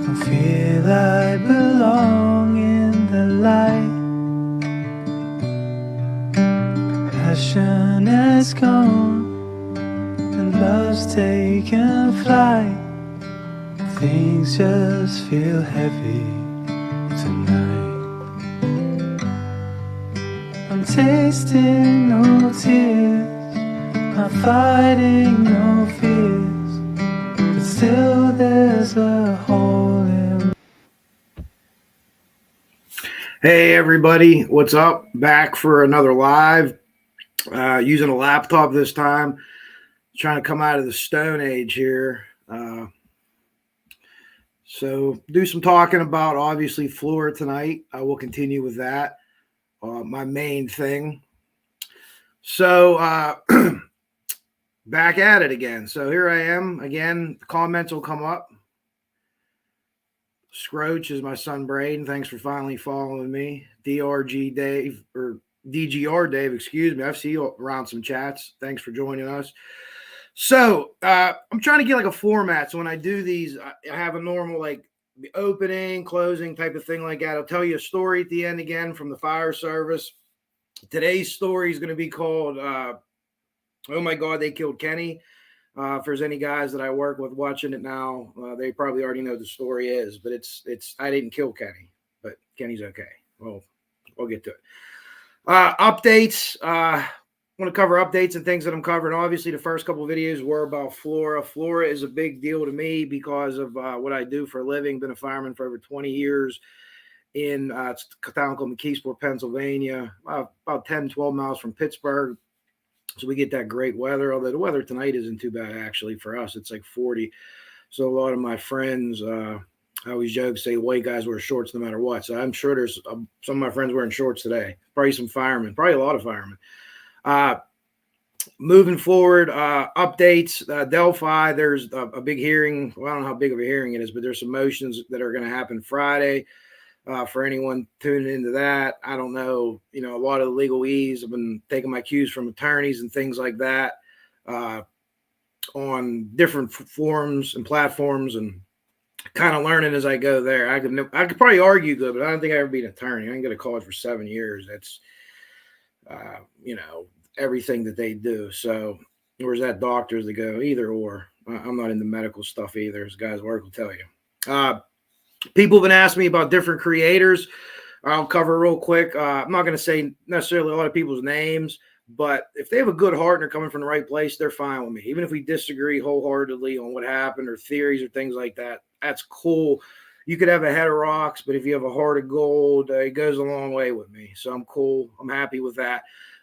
I feel I belong in the light. Passion has gone and love's taken flight. Things just feel heavy tonight. I'm tasting no tears, I'm fighting no fears, but still there's a hole in. Hey everybody, what's up? Back for another live. Using a laptop this time. Trying to come out of the Stone Age here. So do some talking about obviously Flora tonight. I will continue with that. My main thing. So back at it again. So here I am again. The comments will come up. Scroach is my son Braden. Thanks for finally following me. DRG Dave or DGR Dave, excuse me. I've seen you around some chats. Thanks for joining us. So I'm trying to get like a format. So when I do these, I have a normal like opening, closing type of thing like that. I'll tell you a story at the end again from the fire service. Today's story is going to be called "Oh My God, They Killed Kenny." If there's any guys that I work with watching it now, they probably already know the story is, but it's I didn't kill Kenny, but Kenny's okay. Well, we'll get to it. Updates. I want to cover updates and things that I'm covering. Obviously, the first couple of videos were about Flora. Flora is a big deal to me because of what I do for a living. Been a fireman for over 20 years in a town called McKeesport, Pennsylvania, about 10, 12 miles from Pittsburgh. So we get that great weather, although the weather tonight isn't too bad actually for us. It's like 40. So a lot of my friends, I always joke, say white guys wear shorts no matter what. So I'm sure there's some of my friends wearing shorts today. Probably some firemen, probably a lot of firemen. Moving forward, updates, Delphi, there's a big hearing. Well, I don't know how big of a hearing it is, but there's some motions that are going to happen Friday. For anyone tuning into that, I don't know. You know, a lot of the legalese. I've been taking my cues from attorneys and things like that on different forums and platforms, and kind of learning as I go there. I could probably argue good, but I don't think I ever be an attorney. I didn't go to college for 7 years. That's you know, everything that they do. So, where's that doctors that go either or? I'm not into medical stuff either. As guys work will tell you. People have been asking me about different creators. I'll cover real quick. I'm not going to say necessarily a lot of people's names, but if they have a good heart and they're coming from the right place, they're fine with me. Even if we disagree wholeheartedly on what happened or theories or things like that, that's cool. You could have a head of rocks, but if you have a heart of gold, it goes a long way with me. So I'm cool. I'm happy with that.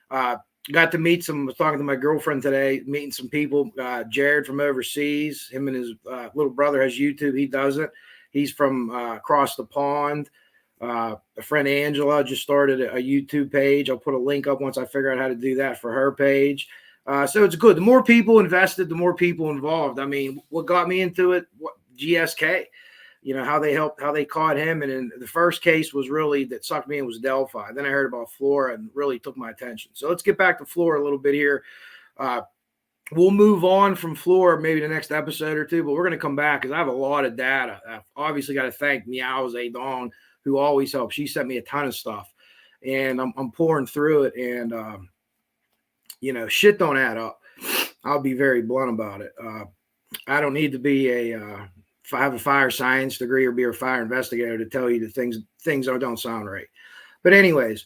Got to meet was talking to my girlfriend today, meeting some people. Jared from overseas, him and his little brother has YouTube. He doesn't. He's from across the pond. A friend Angela just started a YouTube page. I'll put a link up once I figure out how to do that for her page. So it's good. The more people invested, the more people involved. I mean, what got me into it? GSK. You know, how they caught him. And then the first case was really that sucked me in was Delphi. Then I heard about Flora and really took my attention. So let's get back to Flora a little bit here. We'll move on from Flora maybe the next episode or two, but we're going to come back because I have a lot of data. I've obviously got to thank Meow Zedong, who always helps. She sent me a ton of stuff, and I'm pouring through it. And, you know, shit don't add up. I'll be very blunt about it. I don't need to be if I have a fire science degree or be a fire investigator to tell you that things don't sound right. But anyways,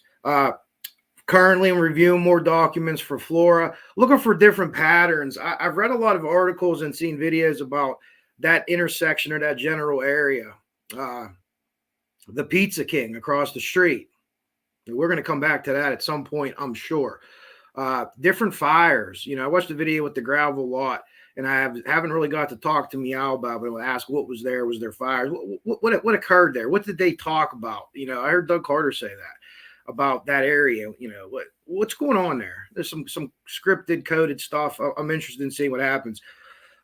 currently, I'm reviewing more documents for Flora, looking for different patterns. I've read a lot of articles and seen videos about that intersection or that general area. The Pizza King across the street. We're going to come back to that at some point, I'm sure. Different fires. You know, I watched a video with the gravel lot, and I haven't really got to talk to Meow about it. But I ask what was there. Was there fires? What occurred there? What did they talk about? You know, I heard Doug Carter say that about that area. You know, what's going on there? There's some scripted, coded stuff. I'm interested in seeing what happens.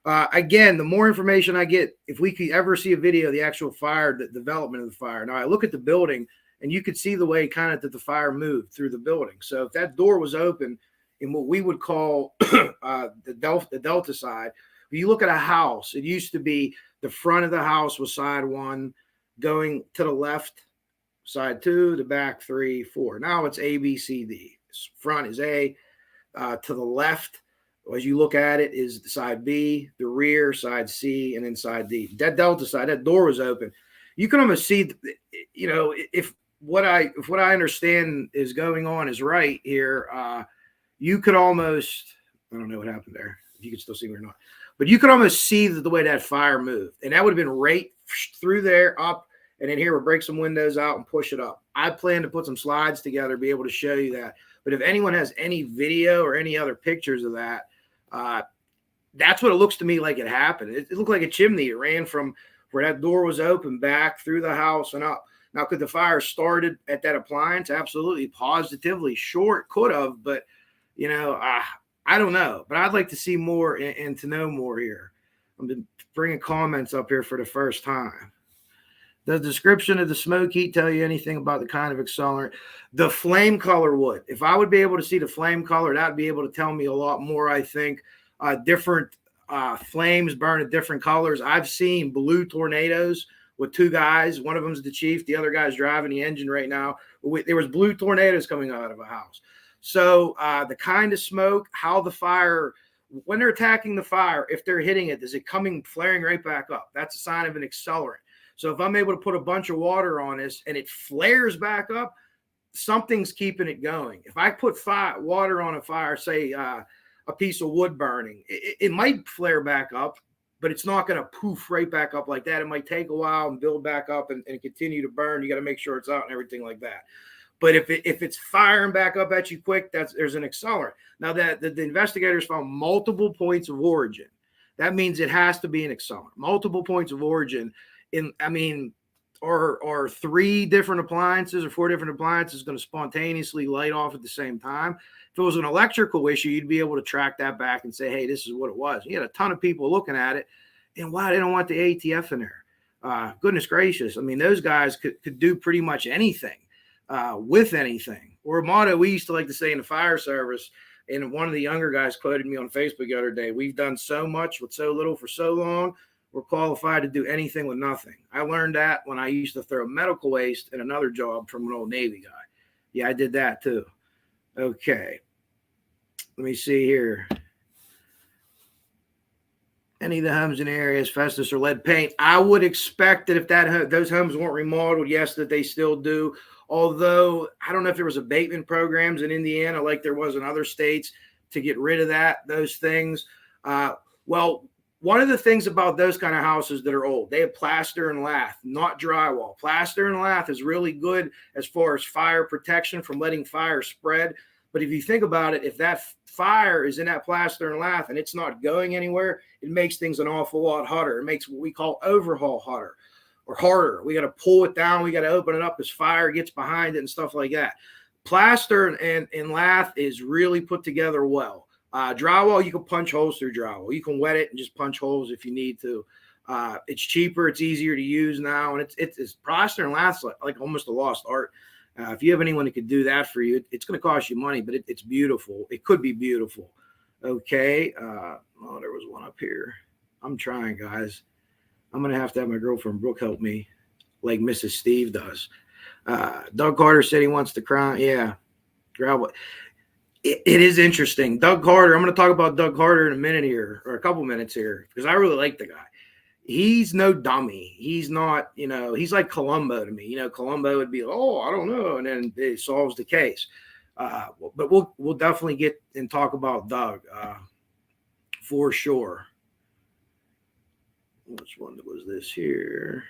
Again, the more information I get, if we could ever see a video of the actual fire, the development of the fire. Now, I look at the building, and you could see the way kind of that the fire moved through the building. So if that door was open in what we would call the Delta side, if you look at a house, it used to be The front of the house was side 1, going to the left, side 2, the back 3, 4. Now it's A, B, C, D. Front is A. To the left, as you look at it, is side B, the rear, side C, and then side D. That Delta side, that door was open. You can almost see, you know, if what I understand is going on is right here, you could almost, I don't know what happened there, if you can still see me or not, but you could almost see the way that fire moved. And that would have been right through there, up, and then here we'll break some windows out and push it up. I plan to put some slides together, be able to show you that. But if anyone has any video or any other pictures of that, that's what it looks to me like it happened. It looked like a chimney. It ran from where that door was open back through the house and up. Now, could the fire started at that appliance? Absolutely, positively, sure, it could have. But, you know, I don't know. But I'd like to see more and to know more here. I'm bringing comments up here for the first time. Does the description of the smoke heat tell you anything about the kind of accelerant? The flame color would. If I would be able to see the flame color, that would be able to tell me a lot more, I think. Different flames burn at different colors. I've seen blue tornadoes with 2 guys. One of them's the chief. The other guy's driving the engine right now. There was blue tornadoes coming out of a house. So the kind of smoke, how the fire, when they're attacking the fire, if they're hitting it, is it coming, flaring right back up? That's a sign of an accelerant. So if I'm able to put a bunch of water on this and it flares back up, something's keeping it going. If I put water on a fire, say a piece of wood burning, it might flare back up, but it's not going to poof right back up like that. It might take a while and build back up and continue to burn. You got to make sure it's out and everything like that. But if it's firing back up at you quick, there's an accelerant. Now that the investigators found multiple points of origin, that means it has to be an accelerant. Multiple points of origin. Are 3 different appliances or 4 different appliances going to spontaneously light off at the same time? If it was an electrical issue, you'd be able to track that back and say, hey, this is what it was. You had a ton of people looking at it, and wow, they don't want the ATF in there. Goodness gracious. I mean, those guys could do pretty much anything with anything. Or a motto we used to like to say in the fire service, and one of the younger guys quoted me on Facebook the other day, we've done so much with so little for so long, we're qualified to do anything with nothing. I learned that when I used to throw medical waste in another job from an old Navy guy. Yeah, I did that too. Okay. Let me see here. Any of the homes in the area, asbestos or lead paint? I would expect that if those homes weren't remodeled, yes, that they still do. Although I don't know if there was abatement programs in Indiana like there was in other states to get rid of those things. Well, one of the things about those kind of houses that are old, they have plaster and lath, not drywall. Plaster and lath is really good as far as fire protection from letting fire spread. But if you think about it, if that fire is in that plaster and lath and it's not going anywhere, it makes things an awful lot hotter. It makes what we call overhaul hotter or harder. We got to pull it down. We got to open it up as fire gets behind it and stuff like that. Plaster and lath is really put together well. Drywall, you can punch holes through drywall. You can wet it and just punch holes if you need to. It's cheaper. It's easier to use now. And it's plaster and lath like almost a lost art. If you have anyone that could do that for you, it's going to cost you money, but it's beautiful. It could be beautiful. Okay. Oh, there was one up here. I'm trying, guys. I'm going to have my girlfriend Brooke help me like Mrs. Steve does. Doug Carter said he wants to cry. Yeah. Gravel. It is interesting. Doug Carter, I'm going to talk about Doug Carter in a minute here, or a couple minutes here, because I really like the guy. He's no dummy. He's not, he's like Columbo to me. Columbo would be, oh, I don't know, and then it solves the case. But we'll definitely get and talk about Doug for sure. Which one was this here?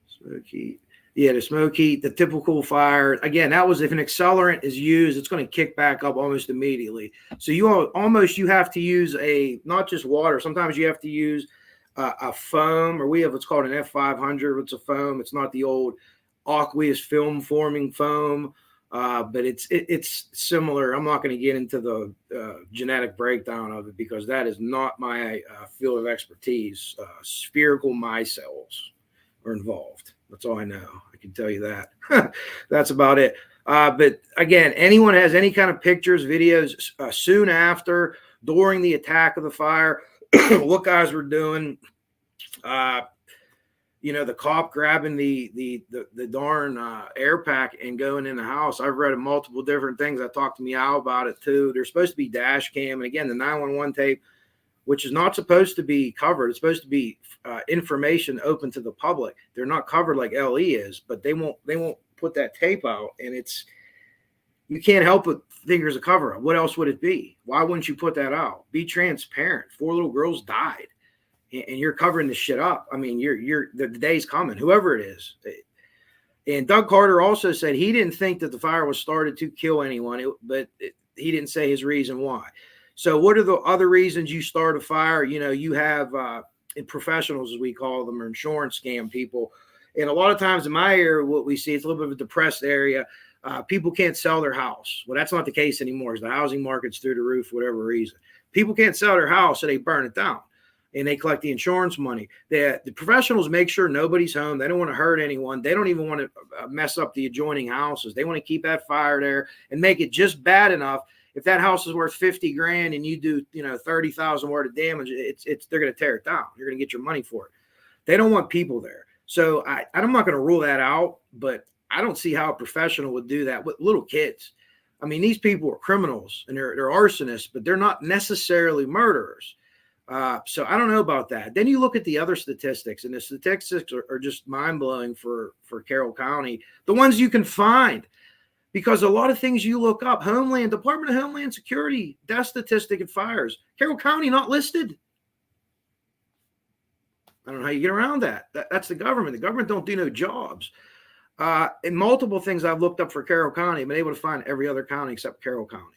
Smoke heat. Yeah, the smoke heat, the typical fire. Again, that was if an accelerant is used, it's going to kick back up almost immediately. So you have to use not just water. Sometimes you have to use a foam, or we have what's called an F500. It's a foam. It's not the old aqueous film forming foam, but it's similar. I'm not going to get into the genetic breakdown of it because that is not my field of expertise. Spherical micelles are involved. That's all I know. I can tell you that. That's about it. But again, anyone has any kind of pictures, videos soon after, during the attack of the fire, what guys were doing, The cop grabbing the darn air pack and going in the house. I've read multiple different things. I talked to Meow about it too. There's supposed to be dash cam, and again, the 911 tape, which is not supposed to be covered. It's supposed to be information open to the public. They're not covered like LE is, but they won't put that tape out, and you can't help but think there's a cover up. What else would it be? Why wouldn't you put that out? Be transparent. 4 little girls died, and you're covering this shit up. I mean, the day's coming, whoever it is. And Doug Carter also said he didn't think that the fire was started to kill anyone, but he didn't say his reason why. So what are the other reasons you start a fire? You have professionals, as we call them, or insurance scam people. And a lot of times in my area, what we see, it's a little bit of a depressed area. People can't sell their house. Well, that's not the case anymore. The housing market's through the roof for whatever reason. People can't sell their house, so they burn it down. And they collect the insurance money. The professionals make sure nobody's home. They don't want to hurt anyone. They don't even want to mess up the adjoining houses. They want to keep that fire there and make it just bad enough. If that house is worth $50,000 and you do, $30,000 worth of damage, they're going to tear it down. You're going to get your money for it. They don't want people there. So I'm not going to rule that out, but I don't see how a professional would do that with little kids. I mean, these people are criminals and they're arsonists, but they're not necessarily murderers. So I don't know about that. Then you look at the other statistics, and the statistics are just mind-blowing for Carroll County. The ones you can find, because a lot of things you look up, Department of Homeland Security, death statistic and fires, Carroll County not listed. I don't know how you get around that. That's the government. The government don't do no jobs. And multiple things I've looked up for Carroll County, I've been able to find every other county except Carroll County.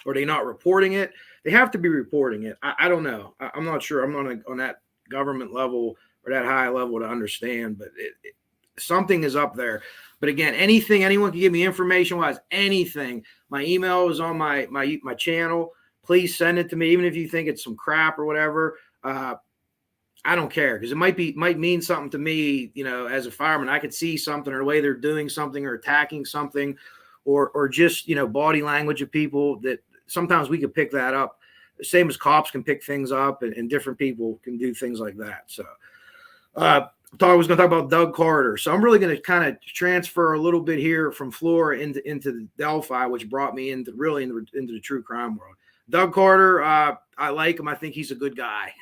Are they not reporting it? They have to be reporting it. I don't know. I'm not sure. I'm not on that government level or that high level to understand, but something is up there. But again, anyone can give me information-wise, anything. My email is on my channel. Please send it to me, even if you think it's some crap or whatever. I don't care, because it might mean something to me, as a fireman. I could see something, or the way they're doing something or attacking something, or just, body language of people that sometimes we could pick that up. Same as cops can pick things up, and different people can do things like that. So I was going to talk about Doug Carter. So I'm really going to kind of transfer a little bit here from Flora into the Delphi, which brought me into the true crime world. Doug Carter, I like him. I think he's a good guy.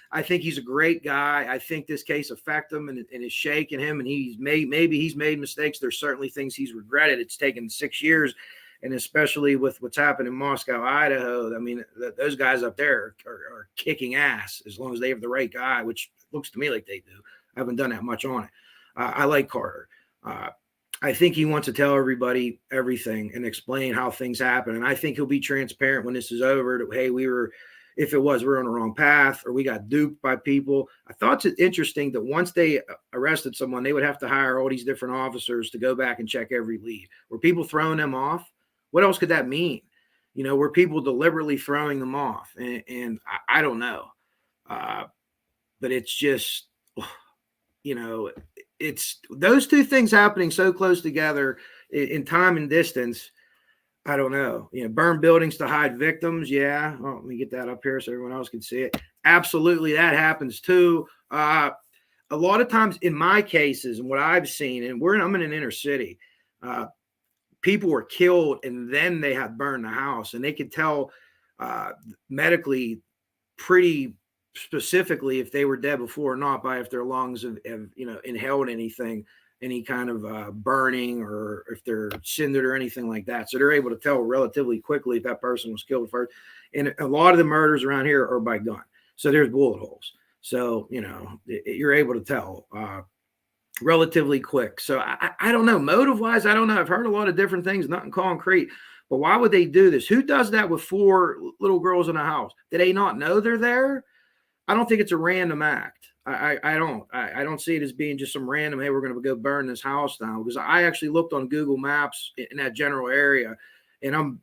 I think he's a great guy. I think this case affected him and is shaking him, and maybe he's made mistakes. There's certainly things he's regretted. It's taken 6 years, and especially with what's happened in Moscow, Idaho. I mean, those guys up there are kicking ass as long as they have the right guy, which looks to me like they do. I haven't done that much on it. I like Carter. I think he wants to tell everybody everything and explain how things happen, and I think he'll be transparent when this is over. That, hey, if we were on the wrong path, or we got duped by people. I thought it's interesting that once they arrested someone, they would have to hire all these different officers to go back and check every lead. Were people throwing them off? What else could that mean? Were people deliberately throwing them off? And I don't know. But it's just, it's those two things happening so close together in time and distance. I don't know. Burn buildings to hide victims. Yeah. Oh, let me get that up here so everyone else can see it. Absolutely. That happens too. A lot of times in my cases and what I've seen, and I'm in an inner city, people were killed and then they had burned the house, and they could tell medically pretty specifically if they were dead before or not by if their lungs have inhaled any kind of burning, or if they're cindered or anything like that. So they're able to tell relatively quickly if that person was killed first. And a lot of the murders around here are by gun. So there's bullet holes. So, you're able to tell relatively quick. So I don't know. Motive-wise, I don't know. I've heard a lot of different things, nothing concrete. But why would they do this? Who does that with 4 little girls in a house? Do they not know they're there? I don't think it's a random act. I don't see it as being just some random, hey, we're going to go burn this house down, because I actually looked on Google Maps in that general area, and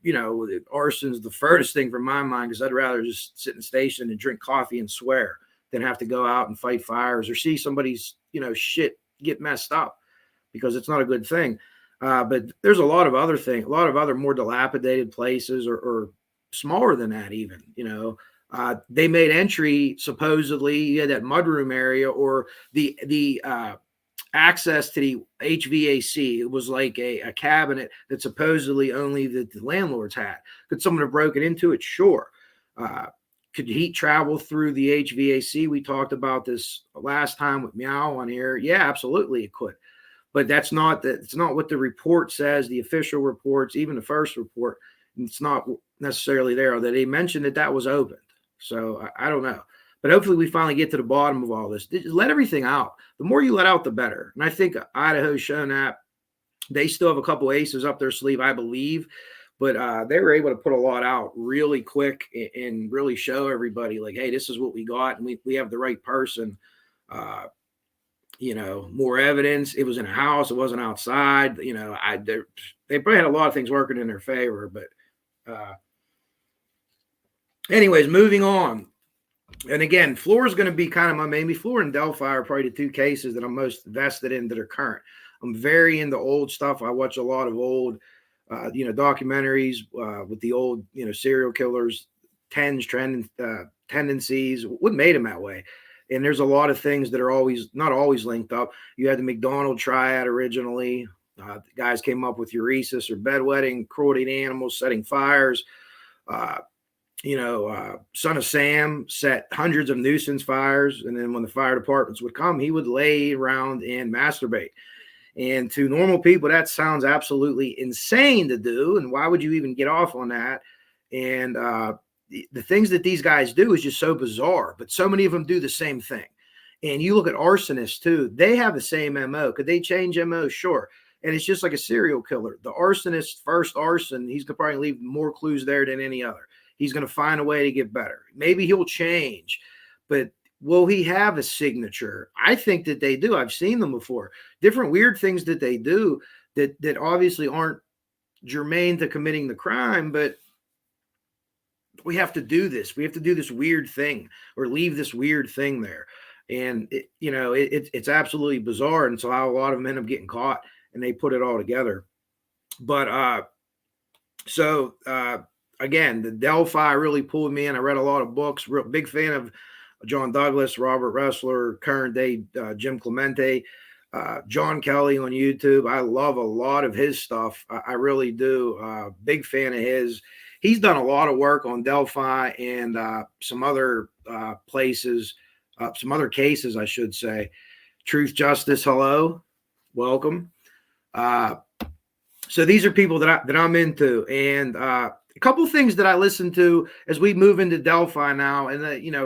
arson's the furthest thing from my mind, because I'd rather just sit in the station and drink coffee and swear than have to go out and fight fires or see somebody's, shit get messed up, because it's not a good thing. But there's a lot of other more dilapidated places or smaller than that even, They made entry supposedly that mudroom area or the access to the HVAC. It was like a cabinet that supposedly only the landlords had. Could someone have broken into it? Sure. Could heat travel through the HVAC? We talked about this last time with Meow on here. Yeah, absolutely it could. But it's not what the report says, the official reports, even the first report. It's not necessarily there. That they mentioned that was opened. So I don't know. But hopefully we finally get to the bottom of all this. Just let everything out. The more you let out, the better. And I think Idaho's shown that. They still have a couple aces up their sleeve, I believe. But they were able to put a lot out really quick and really show everybody, like, hey, this is what we got. And we have the right person. More evidence. It was in a house. It wasn't outside. They probably had a lot of things working in their favor. But anyways, moving on. And again, Flora is going to be kind of maybe Flora and Delphi are probably the two cases that I'm most vested in that are current. I'm very into old stuff. I watch a lot of old, documentaries with the old, serial killers, tendencies, what made them that way. And there's a lot of things that are not always linked up. You had the McDonald triad originally. The guys came up with uresis or bedwetting, cruelty to animals, setting fires. Son of Sam set hundreds of nuisance fires. And then when the fire departments would come, he would lay around and masturbate. And to normal people, that sounds absolutely insane to do. And why would you even get off on that? And the things that these guys do is just so bizarre. But so many of them do the same thing. And you look at arsonists, too. They have the same MO. Could they change MO? Sure. And it's just like a serial killer. The arsonist, first arson, he's going to probably leave more clues there than any other. He's going to find a way to get better. Maybe he'll change, but will he have a signature? I think that they do. I've seen them before. Different weird things that they do that obviously aren't germane to committing the crime, but we have to do this. We have to do this weird thing or leave this weird thing there. And, it's absolutely bizarre. And so how a lot of them end up getting caught and they put it all together. But again, the Delphi really pulled me in. I read a lot of books. Real big fan of John Douglas, Robert Ressler, current day Jim Clemente, John Kelly on YouTube. I love a lot of his stuff. I really do. Big fan of his. He's done a lot of work on Delphi and some other places, some other cases, I should say. Truth, Justice, hello, welcome. So these are people that I'm into, and a couple of things that I listen to as we move into Delphi now, and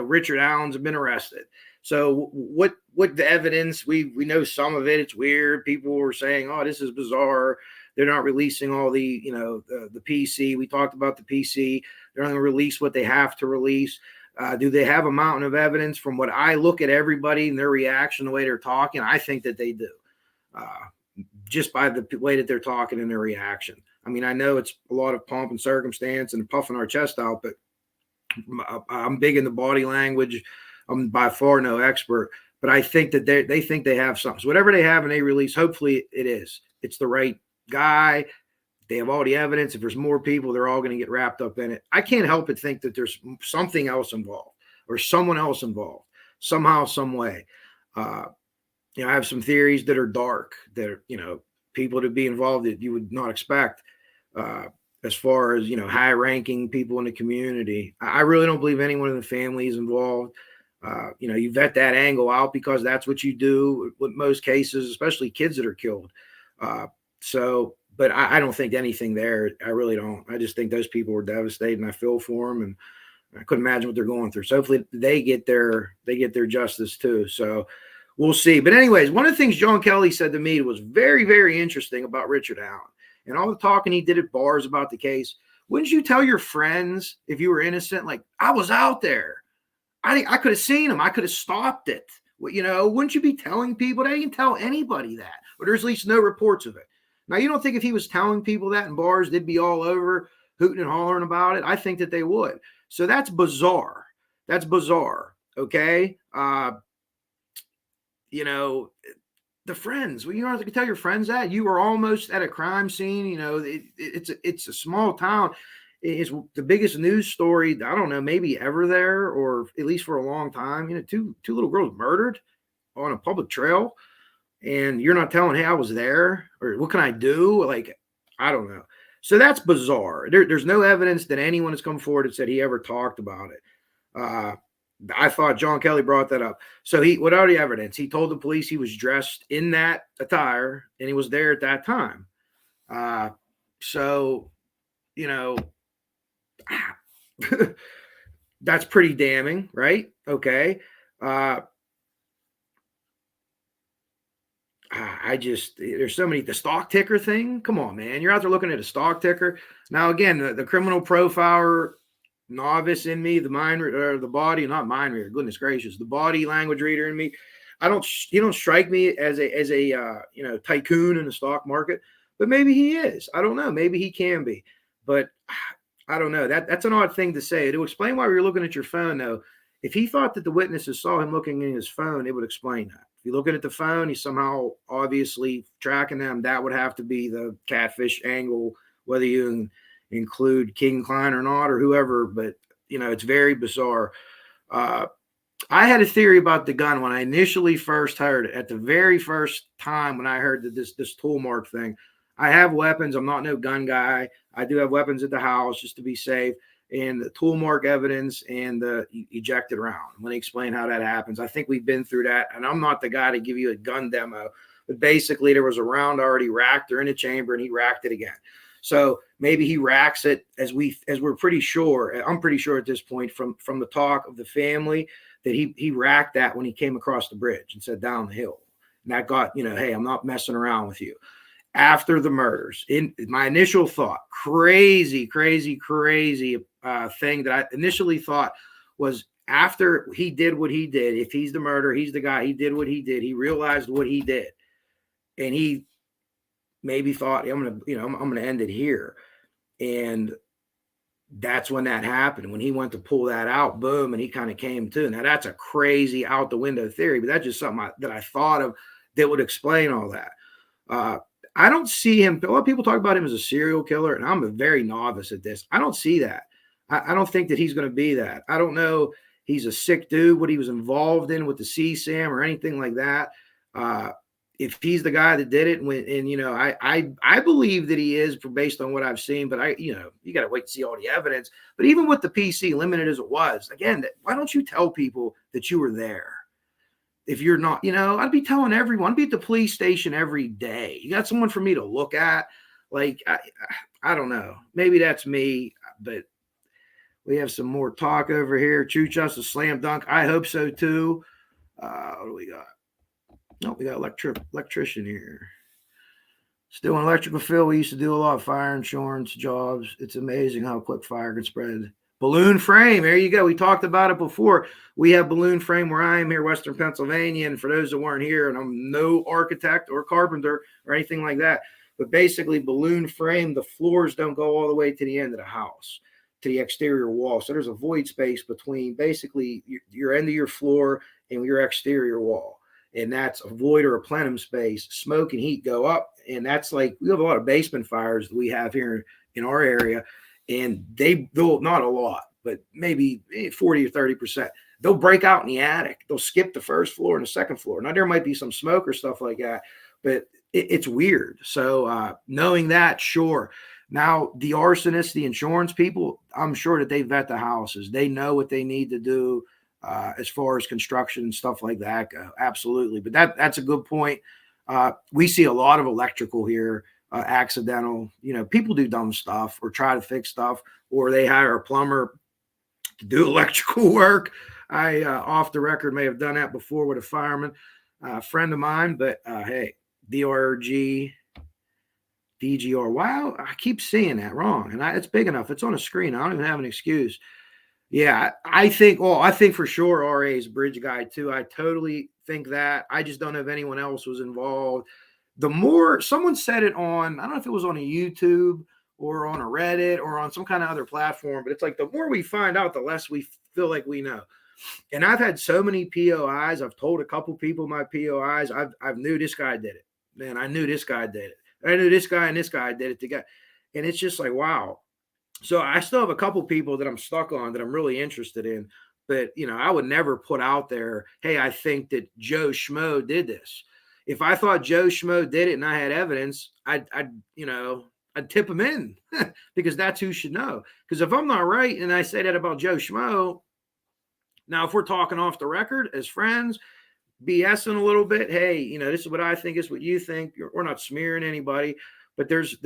Richard Allen's been arrested. So what the evidence? We know some of it. It's weird. People were saying, "Oh, this is bizarre." They're not releasing all the the PC. We talked about the PC. They're not going to release what they have to release. Do they have a mountain of evidence? From what I look at everybody and their reaction, the way they're talking, I think that they do. Just by the way that they're talking and their reaction. I mean, I know it's a lot of pomp and circumstance and puffing our chest out, but I'm big in the body language. I'm by far no expert, but I think that they think they have something. So whatever they have and they release, hopefully it's the right guy. They have all the evidence. If there's more people, they're all going to get wrapped up in it. I can't help but think that there's something else involved or someone else involved somehow, some way. I have some theories that are dark, that are, people to be involved that you would not expect, as far as, high-ranking people in the community. I really don't believe anyone in the family is involved. You vet that angle out because that's what you do with most cases, especially kids that are killed. But I don't think anything there. I really don't. I just think those people were devastated, and I feel for them, and I couldn't imagine what they're going through. So hopefully they get their justice too. So we'll see. But anyways, one of the things John Kelly said to me was very, very interesting about Richard Allen and all the talking he did at bars about the case. Wouldn't you tell your friends if you were innocent? Like, I was out there. I could have seen him. I could have stopped it. Wouldn't you be telling people that? You can tell anybody that, or there's at least no reports of it. Now, you don't think if he was telling people that in bars, they'd be all over hooting and hollering about it? I think that they would. So that's bizarre. That's bizarre. Okay. The friends, well, you don't have to tell your friends that you were almost at a crime scene. It's a small town. is the biggest news story, I don't know, maybe ever there, or at least for a long time. Two little girls murdered on a public trail, and you're not telling, hey, I was there, or what can I do? Like, I don't know. So that's bizarre. There's no evidence that anyone has come forward and said he ever talked about it. I thought John Kelly brought that up. So without the evidence, he told the police he was dressed in that attire and he was there at that time. So, you know, that's pretty damning, right? Okay. There's so many, the stock ticker thing. Come on, man. You're out there looking at a stock ticker. Now, again, the criminal profiler novice in me, the mind or the body, not mind reader, goodness gracious, the body language reader in me. You don't strike me as a tycoon in the stock market, but maybe he is. I don't know. Maybe he can be, but I don't know. That's an odd thing to say. To explain why you're looking at your phone, though, if he thought that the witnesses saw him looking in his phone, it would explain that. If you're looking at the phone, he's somehow obviously tracking them. That would have to be the catfish angle, whether you include King Klein or not, or whoever. But, it's very bizarre. I had a theory about the gun when I initially first heard it. At the very first time when I heard this tool mark thing, I have weapons. I'm not no gun guy. I do have weapons at the house just to be safe. And the tool mark evidence and the ejected round. Let me explain how that happens. I think we've been through that, and I'm not the guy to give you a gun demo, but basically there was a round already racked or in a chamber, and he racked it again. So maybe he racks it as we're pretty sure. I'm pretty sure at this point from the talk of the family that he racked that when he came across the bridge and said down the hill. And that got, hey, I'm not messing around with you. After the murders, in my initial thought, crazy thing that I initially thought was after he did what he did, if he's the murderer, he's the guy, he did what he did, he realized what he did, and he maybe thought, I'm gonna end it here. And that's when that happened. When he went to pull that out, boom, and he kind of came to. Now that's a crazy out the window theory, but that's just something that I thought of that would explain all that. I don't see him. A lot of people talk about him as a serial killer, and I'm a very novice at this. I don't see that. I don't think that he's going to be that. I don't know. He's a sick dude, what he was involved in with the CSAM or anything like that. If he's the guy that did it, I believe that he is based on what I've seen, but you got to wait to see all the evidence. But even with the PC, limited as it was, again, why don't you tell people that you were there? If you're not, I'd be telling everyone. I'd be at the police station every day. You got someone for me to look at. Like, I don't know. Maybe that's me, but we have some more talk over here. Choo Just a slam dunk. I hope so too. What do we got? Oh, we got electrician here. Still in electrical field. We used to do a lot of fire insurance jobs. It's amazing how quick fire can spread. Balloon frame. There you go. We talked about it before. We have balloon frame where I am here, Western Pennsylvania. And for those that weren't here, and I'm no architect or carpenter or anything like that, but basically balloon frame, the floors don't go all the way to the end of the house, to the exterior wall. So there's a void space between basically your end of your floor and your exterior wall. And that's a void or a plenum space. Smoke and heat go up. And that's like, we have a lot of basement fires that we have here in our area. And they'll not a lot, but maybe 40 or 30%. They'll break out in the attic. They'll skip the first floor and the second floor. Now, there might be some smoke or stuff like that, but it's weird. So knowing that, sure. Now, the arsonists, the insurance people, I'm sure that they vet the houses. They know what they need to do as far as construction and stuff like that go. Absolutely. But that's a good point. We see a lot of electrical here. Accidental, people do dumb stuff or try to fix stuff, or they hire a plumber to do electrical work. I, off the record, may have done that before with a fireman, friend of mine, but hey, DRG, DGR. Wow, I keep seeing that wrong, and it's big enough. It's on a screen. I don't even have an excuse. Yeah, I think for sure RA is a bridge guy too. I totally think that. I just don't know if anyone else was involved. The more someone said it on, I don't know if it was on a YouTube or on a Reddit or on some kind of other platform, but it's like the more we find out, the less we feel like we know. And I've had so many POIs. I've told a couple people my POIs. I've knew this guy did it. Man, I knew this guy did it. I knew this guy and this guy did it together. And it's just like, wow. So I still have a couple people that I'm stuck on that I'm really interested in. But, I would never put out there, hey, I think that Joe Schmo did this. If I thought Joe Schmo did it and I had evidence, I'd tip him in because that's who should know. Because if I'm not right and I say that about Joe Schmo, now if we're talking off the record as friends, BSing a little bit, hey, this is what I think, is what you think. We're not smearing anybody, but there's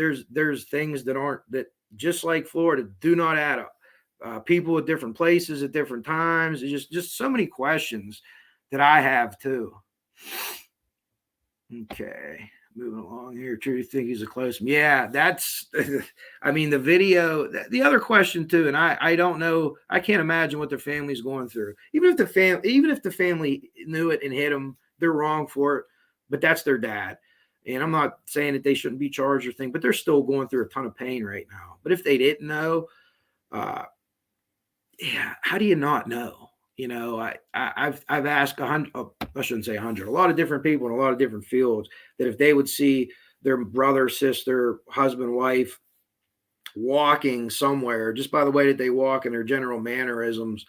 things that just like Florida do not add up. People at different places at different times. There's just so many questions that I have too. Okay, moving along here. True, you think he's a close? Yeah, that's. I mean, the video. The other question too, and I don't know. I can't imagine what their family's going through. Even if the family knew it and hit them, they're wrong for it. But that's their dad, and I'm not saying that they shouldn't be charged or thing, but they're still going through a ton of pain right now. But if they didn't know, yeah, how do you not know? I've asked 100. I shouldn't say 100. A lot of different people in a lot of different fields that if they would see their brother, sister, husband, wife walking somewhere, just by the way that they walk and their general mannerisms,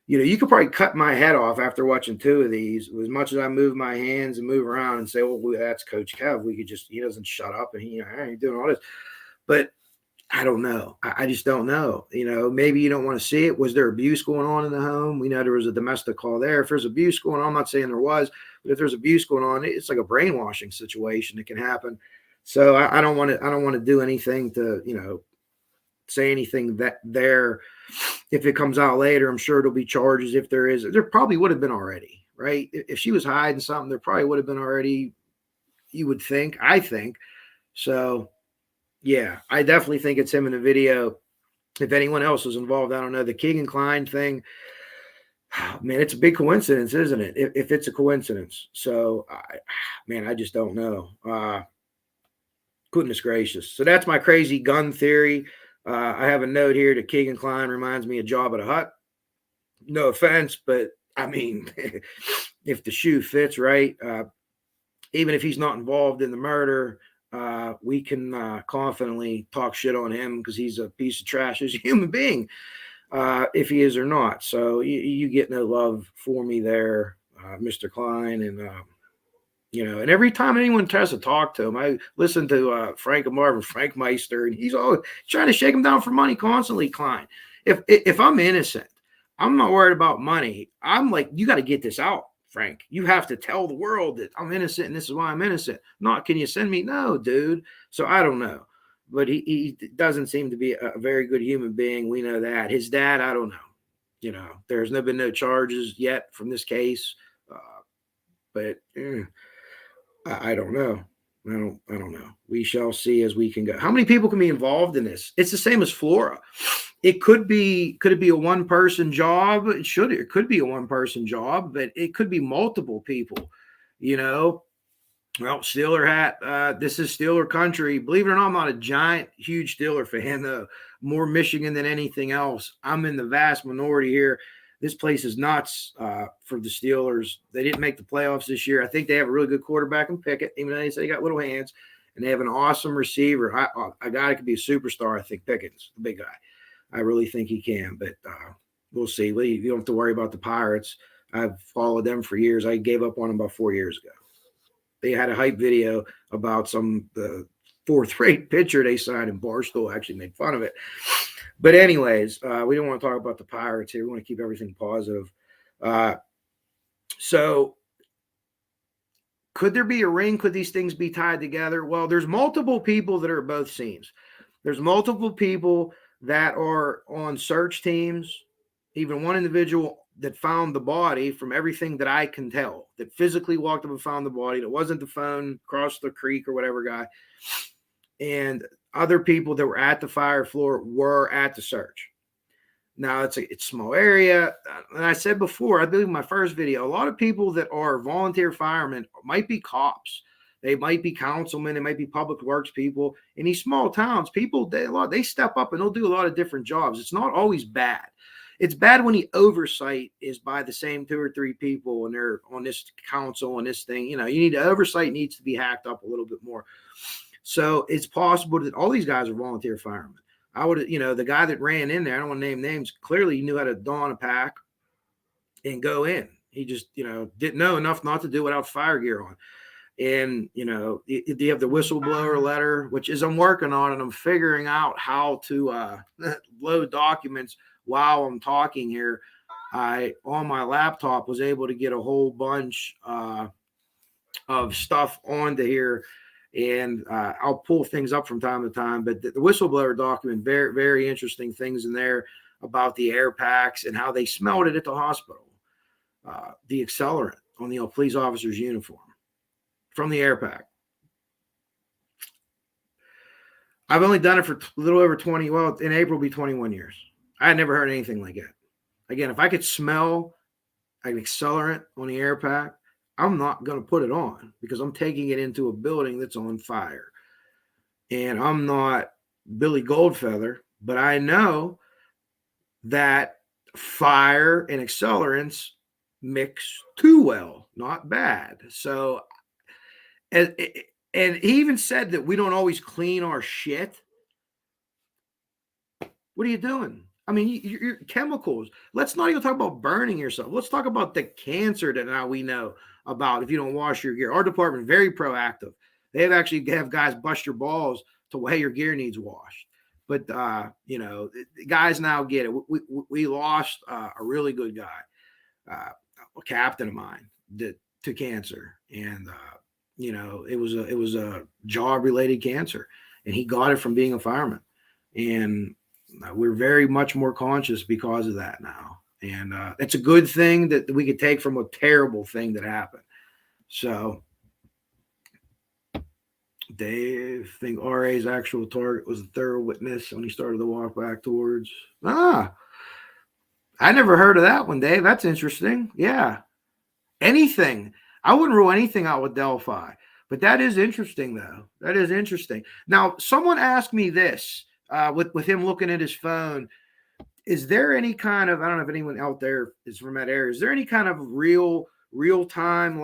you could probably cut my head off after watching two of these. As much as I move my hands and move around and say, "Well, that's Coach Kev." He doesn't shut up and he ain't doing all this, but I don't know. I just don't know. Maybe you don't want to see it. Was there abuse going on in the home? We know there was a domestic call there. If there's abuse going on, I'm not saying there was, but if there's abuse going on, it's like a brainwashing situation that can happen. So I don't want to do anything to, say anything that there. If it comes out later, I'm sure there'll be charges. If there is, there probably would have been already, right? If she was hiding something, there probably would have been already, you would think, I think. So yeah, I definitely think it's him in the video. If anyone else was involved, I don't know. The Keegan Klein thing, man, it's a big coincidence, isn't it? If it's a coincidence. So, I just don't know. Goodness gracious. So that's my crazy gun theory. I have a note here that Keegan Klein reminds me of Jabba the Hutt. No offense, but I mean, if the shoe fits, right? Even if he's not involved in the murder, we can confidently talk shit on him because he's a piece of trash as a human being, if he is or not. So you get no love for me there, Mr. Klein. And, and every time anyone tries to talk to him, I listen to Frank and Marvin, Frank Meister, and he's always trying to shake him down for money constantly, Klein. If I'm innocent, I'm not worried about money. I'm like, you got to get this out, Frank. You have to tell the world that I'm innocent and this is why I'm innocent. Not, can you send me? No, dude. So I don't know. But he doesn't seem to be a very good human being. We know that. His dad, I don't know. There's been no charges yet from this case. But I don't know. I don't know. We shall see as we can go. How many people can be involved in this? It's the same as Flora. Could it be a one person job? It could be a one person job, but it could be multiple people, Well, Steeler hat. This is Steeler country. Believe it or not, I'm not a giant, huge Steeler fan, though. More Michigan than anything else. I'm in the vast minority here. This place is nuts for the Steelers. They didn't make the playoffs this year. I think they have a really good quarterback in Pickett, even though they say they got little hands. And they have an awesome receiver. A guy that could be a superstar, I think Pickett's the big guy. I really think he can, but we'll see. You don't have to worry about the Pirates. I've followed them for years. I gave up on them about 4 years ago. They had a hype video about the fourth-rate pitcher they signed, and Barstool actually made fun of it. But anyways, we don't want to talk about the Pirates here. We want to keep everything positive. So could there be a ring? Could these things be tied together? Well, there's multiple people that are at both scenes. There's multiple people that are on search teams, even one individual that found the body, from everything that I can tell, that physically walked up and found the body. That wasn't the phone, crossed the creek or whatever guy. And other people that were at the fire floor were at the search. Now, it's a small area. And I said before, I believe in my first video, a lot of people that are volunteer firemen might be cops. They might be councilmen. They might be public works people. In these small towns, people, they step up and they'll do a lot of different jobs. It's not always bad. It's bad when the oversight is by the same 2 or 3 people and they're on this council and this thing. Oversight needs to be hacked up a little bit more. So it's possible that all these guys are volunteer firemen. I would, the guy that ran in there, I don't want to name names, clearly he knew how to don a pack and go in. He just, didn't know enough not to do without fire gear on. And, you have the whistleblower letter, which is I'm working on, and I'm figuring out how to load documents while I'm talking here. I, on my laptop, was able to get a whole bunch of stuff onto here, and I'll pull things up from time to time. But the whistleblower document, very, very interesting things in there about the air packs and how they smelled it at the hospital. The accelerant on the police officer's uniform from the air pack. I've only done it for a little over 20. Well, in April will be 21 years. I had never heard anything like it. Again, if I could smell an accelerant on the air pack, I'm not going to put it on because I'm taking it into a building that's on fire. And I'm not Billy Goldfeather, but I know that fire and accelerants mix too well, not bad. So, and he even said that we don't always clean our shit. What are you doing? I mean, your chemicals. Let's not even talk about burning yourself. Let's talk about the cancer that now we know about if you don't wash your gear. Our department very proactive. They have guys bust your balls to hey, your gear needs washed. But the guys now get it. We lost a really good guy, a captain of mine, to cancer, and it was a job related cancer, and he got it from being a fireman, and we're very much more conscious because of that now. And it's a good thing that we could take from a terrible thing that happened. So Dave, I think RA's actual target was the third witness when he started to walk back towards. I never heard of that one, Dave. That's interesting. Yeah. Anything. I wouldn't rule anything out with Delphi. But that is interesting, though. That is interesting. Now, someone asked me this. With him looking at his phone, is there any kind of, I don't know if anyone out there is from that area, is there any kind of real time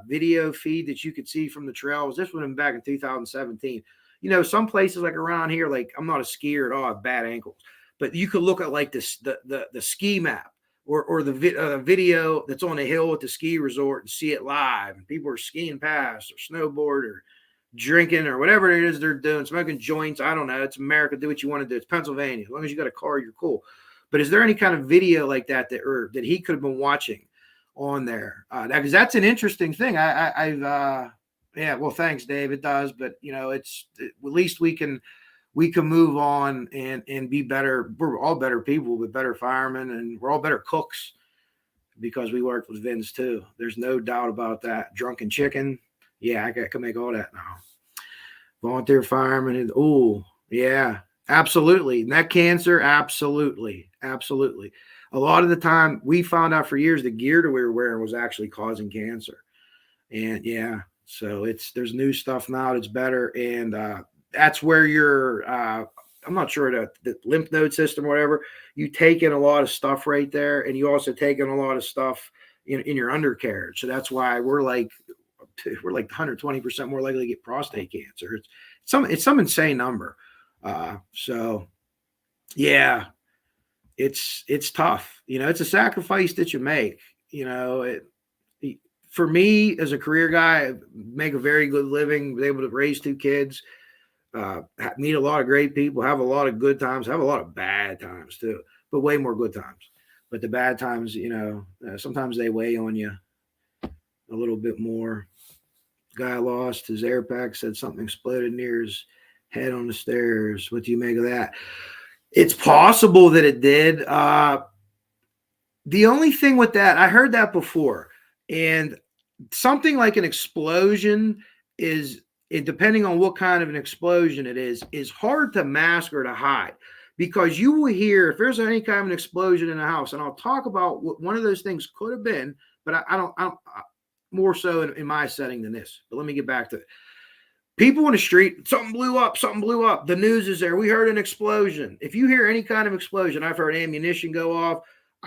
video feed that you could see from the trails? This one back in 2017. Some places like around here, like I'm not a skier at all, I have bad ankles, but you could look at like this the ski map or the video that's on a hill at the ski resort and see it live, and people are skiing past or snowboard or drinking or whatever it is they're doing, smoking joints. I don't know. It's America. Do what you want to do. It's Pennsylvania. As long as you got a car, you're cool. But is there any kind of video like that that he could have been watching on there? Because that's an interesting thing. Well, thanks, Dave. It does, but at least we can move on and be better. We're all better people, but better firemen, and we're all better cooks because we worked with Vince too. There's no doubt about that. Drunken chicken. Yeah, I can make all that now. Volunteer fireman. Oh, yeah, absolutely. Neck cancer, absolutely. Absolutely. A lot of the time, we found out for years the gear that we were wearing was actually causing cancer. And yeah, so there's new stuff now that's better. And that's where I'm not sure the lymph node system or whatever, you take in a lot of stuff right there. And you also take in a lot of stuff in your undercarriage. So that's why we're like 120% more likely to get prostate cancer. It's some insane number. So yeah, it's tough. It's a sacrifice that you make. For me as a career guy, I make a very good living, was able to raise 2 kids, meet a lot of great people, have a lot of good times, have a lot of bad times too, but way more good times. But the bad times, sometimes they weigh on you a little bit more. Guy lost his air pack, said something exploded near his head on the stairs. What do you make of that? It's possible that it did. The only thing with that, I heard that before, and something like an explosion depending on what kind of an explosion it is hard to mask or to hide, because you will hear if there's any kind of an explosion in a house, and I'll talk about what one of those things could have been, but I don't more so in my setting than this. But let me get back to it. People in the street, something blew up. The news is there. We heard an explosion. If you hear any kind of explosion, I've heard ammunition go off.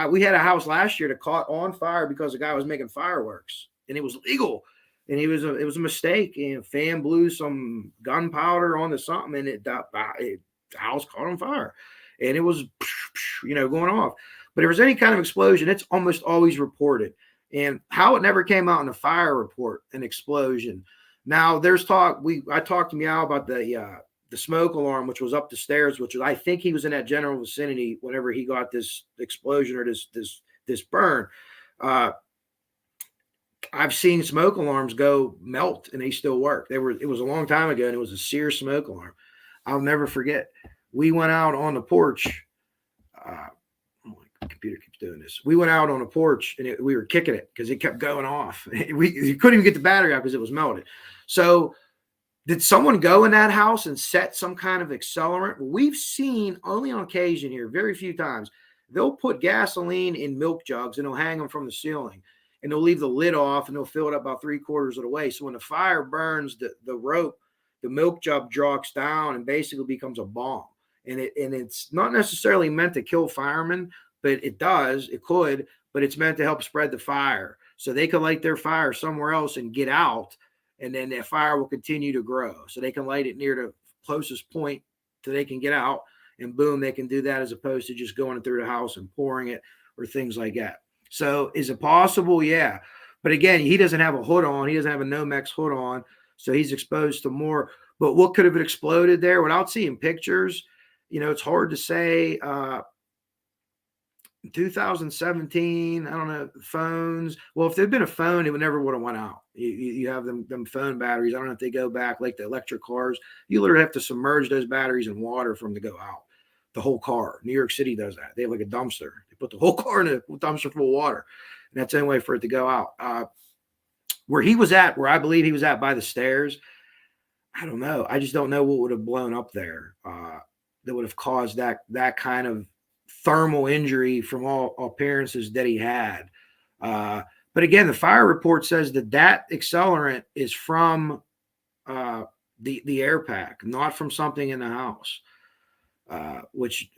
We had a house last year that caught on fire because a guy was making fireworks, and it was legal. And it was a mistake. And fan blew some gunpowder onto something, and it the house caught on fire, and it was, going off. But if there's any kind of explosion, it's almost always reported. And how it never came out in a fire report, an explosion. Now there's talk. I talked to Meow about the smoke alarm, which was up the stairs, which was, I think he was in that general vicinity whenever he got this explosion or this burn. I've seen smoke alarms go melt and they still work. It was a long time ago, and it was a Sears smoke alarm. I'll never forget. We went out on the porch. My computer keeps doing this. We went out on a porch and we were kicking it because it kept going off. You couldn't even get the battery out because it was melted. So did someone go in that house and set some kind of accelerant? We've seen only on occasion here, very few times, they'll put gasoline in milk jugs and they'll hang them from the ceiling, and they'll leave the lid off and they'll fill it up about 3/4 of the way. So when the fire burns the rope, the milk jug drops down and basically becomes a bomb. And it's not necessarily meant to kill firemen, but it does. It could, but it's meant to help spread the fire so they can light their fire somewhere else and get out. And then that fire will continue to grow. So they can light it near the closest point so they can get out, and boom, they can do that as opposed to just going through the house and pouring it or things like that. So is it possible? Yeah. But again, he doesn't have a hood on. He doesn't have a Nomex hood on. So he's exposed to more. But what could have exploded there without seeing pictures? It's hard to say. 2017, I don't know, phones. Well, if there'd been a phone, it never would have went out. You have them phone batteries. I don't know if they go back like the electric cars. You literally have to submerge those batteries in water for them to go out. The whole car. New York City does that. They have like a dumpster. They put the whole car in a dumpster full of water, and that's the only way for it to go out. Where he was at, where I believe he was at by the stairs, I don't know. I just don't know what would have blown up there that would have caused that kind of thermal injury from all appearances that he had. But again, the fire report says that accelerant is from the air pack, not from something in the house, which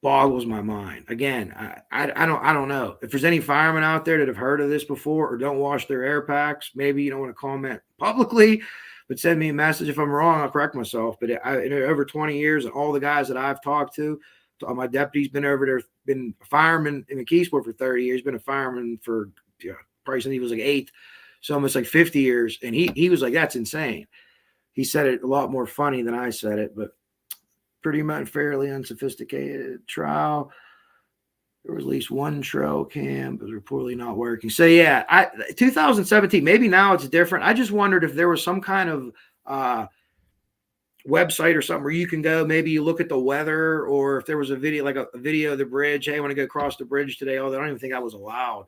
boggles my mind. Again, I don't know if there's any firemen out there that have heard of this before or don't wash their air packs. Maybe you don't want to comment publicly, but send me a message. If I'm wrong, I'll correct myself. But in over 20 years, and all the guys that I've talked to, my deputy's been over there, been a fireman in McKeesport for 30 years, been a fireman for probably since he was like 8, so almost like 50 years. And he was like, that's insane. He said it a lot more funny than I said it, but pretty much fairly unsophisticated trial. There was at least one trail cam, but reportedly not working. So yeah, 2017, maybe now it's different. I just wondered if there was some kind of website or something where you can go, maybe you look at the weather, or if there was a video, like a video of the bridge. Hey, I want to go across the bridge today. Although I don't even think that was allowed.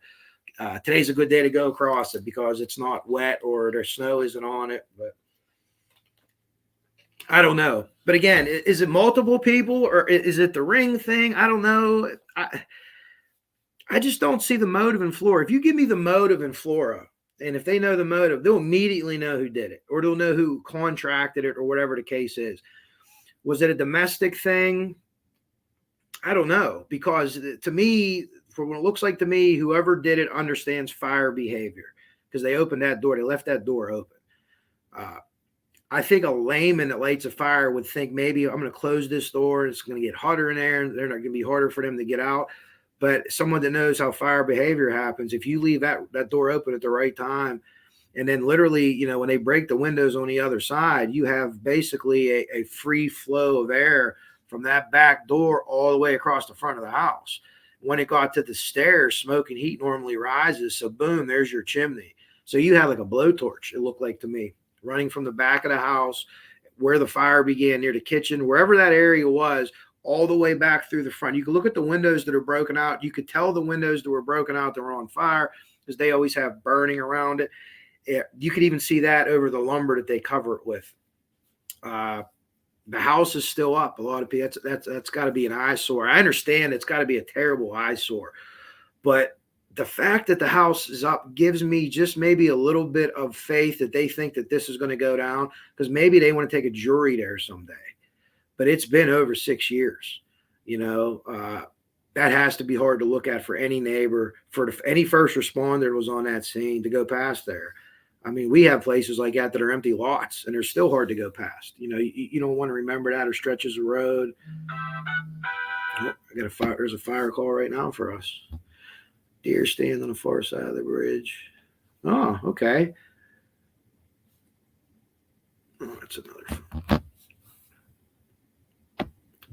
Today's a good day to go across it because it's not wet or there's snow isn't on it, but I don't know. But again, is it multiple people or is it the ring thing? I don't know. I just don't see the motive in Flora. If you give me the motive in Flora, and if they know the motive, they'll immediately know who did it, or they'll know who contracted it, or whatever the case is. Was it a domestic thing? I don't know, because to me, from what it looks like to me, whoever did it understands fire behavior, because they opened that door. They left that door open. I think a layman that lights a fire would think maybe I'm going to close this door. It's going to get hotter in there, and they're not going to be harder for them to get out. But someone that knows how fire behavior happens, if you leave that door open at the right time, and then literally, when they break the windows on the other side, you have basically a free flow of air from that back door all the way across the front of the house. When it got to the stairs, smoke and heat normally rises. So boom, there's your chimney. So you have like a blowtorch, it looked like to me, running from the back of the house where the fire began near the kitchen, wherever that area was, all the way back through the front. You can look at the windows that are broken out. You could tell the windows that were broken out that were on fire because they always have burning around it. You could even see that over the lumber that they cover it with. The house is still up. A lot of people, that's got to be an eyesore. I understand it's got to be a terrible eyesore, but the fact that the house is up gives me just maybe a little bit of faith that they think that this is going to go down, because maybe they want to take a jury there someday. But it's been over 6 years. That has to be hard to look at for any neighbor, for any first responder that was on that scene to go past there. I mean, we have places like that are empty lots, and they're still hard to go past. You don't want to remember that, or stretches of road. Oh, I got a fire. There's a fire call right now for us. Deer stand on the far side of the bridge. Oh, okay. Oh, that's another.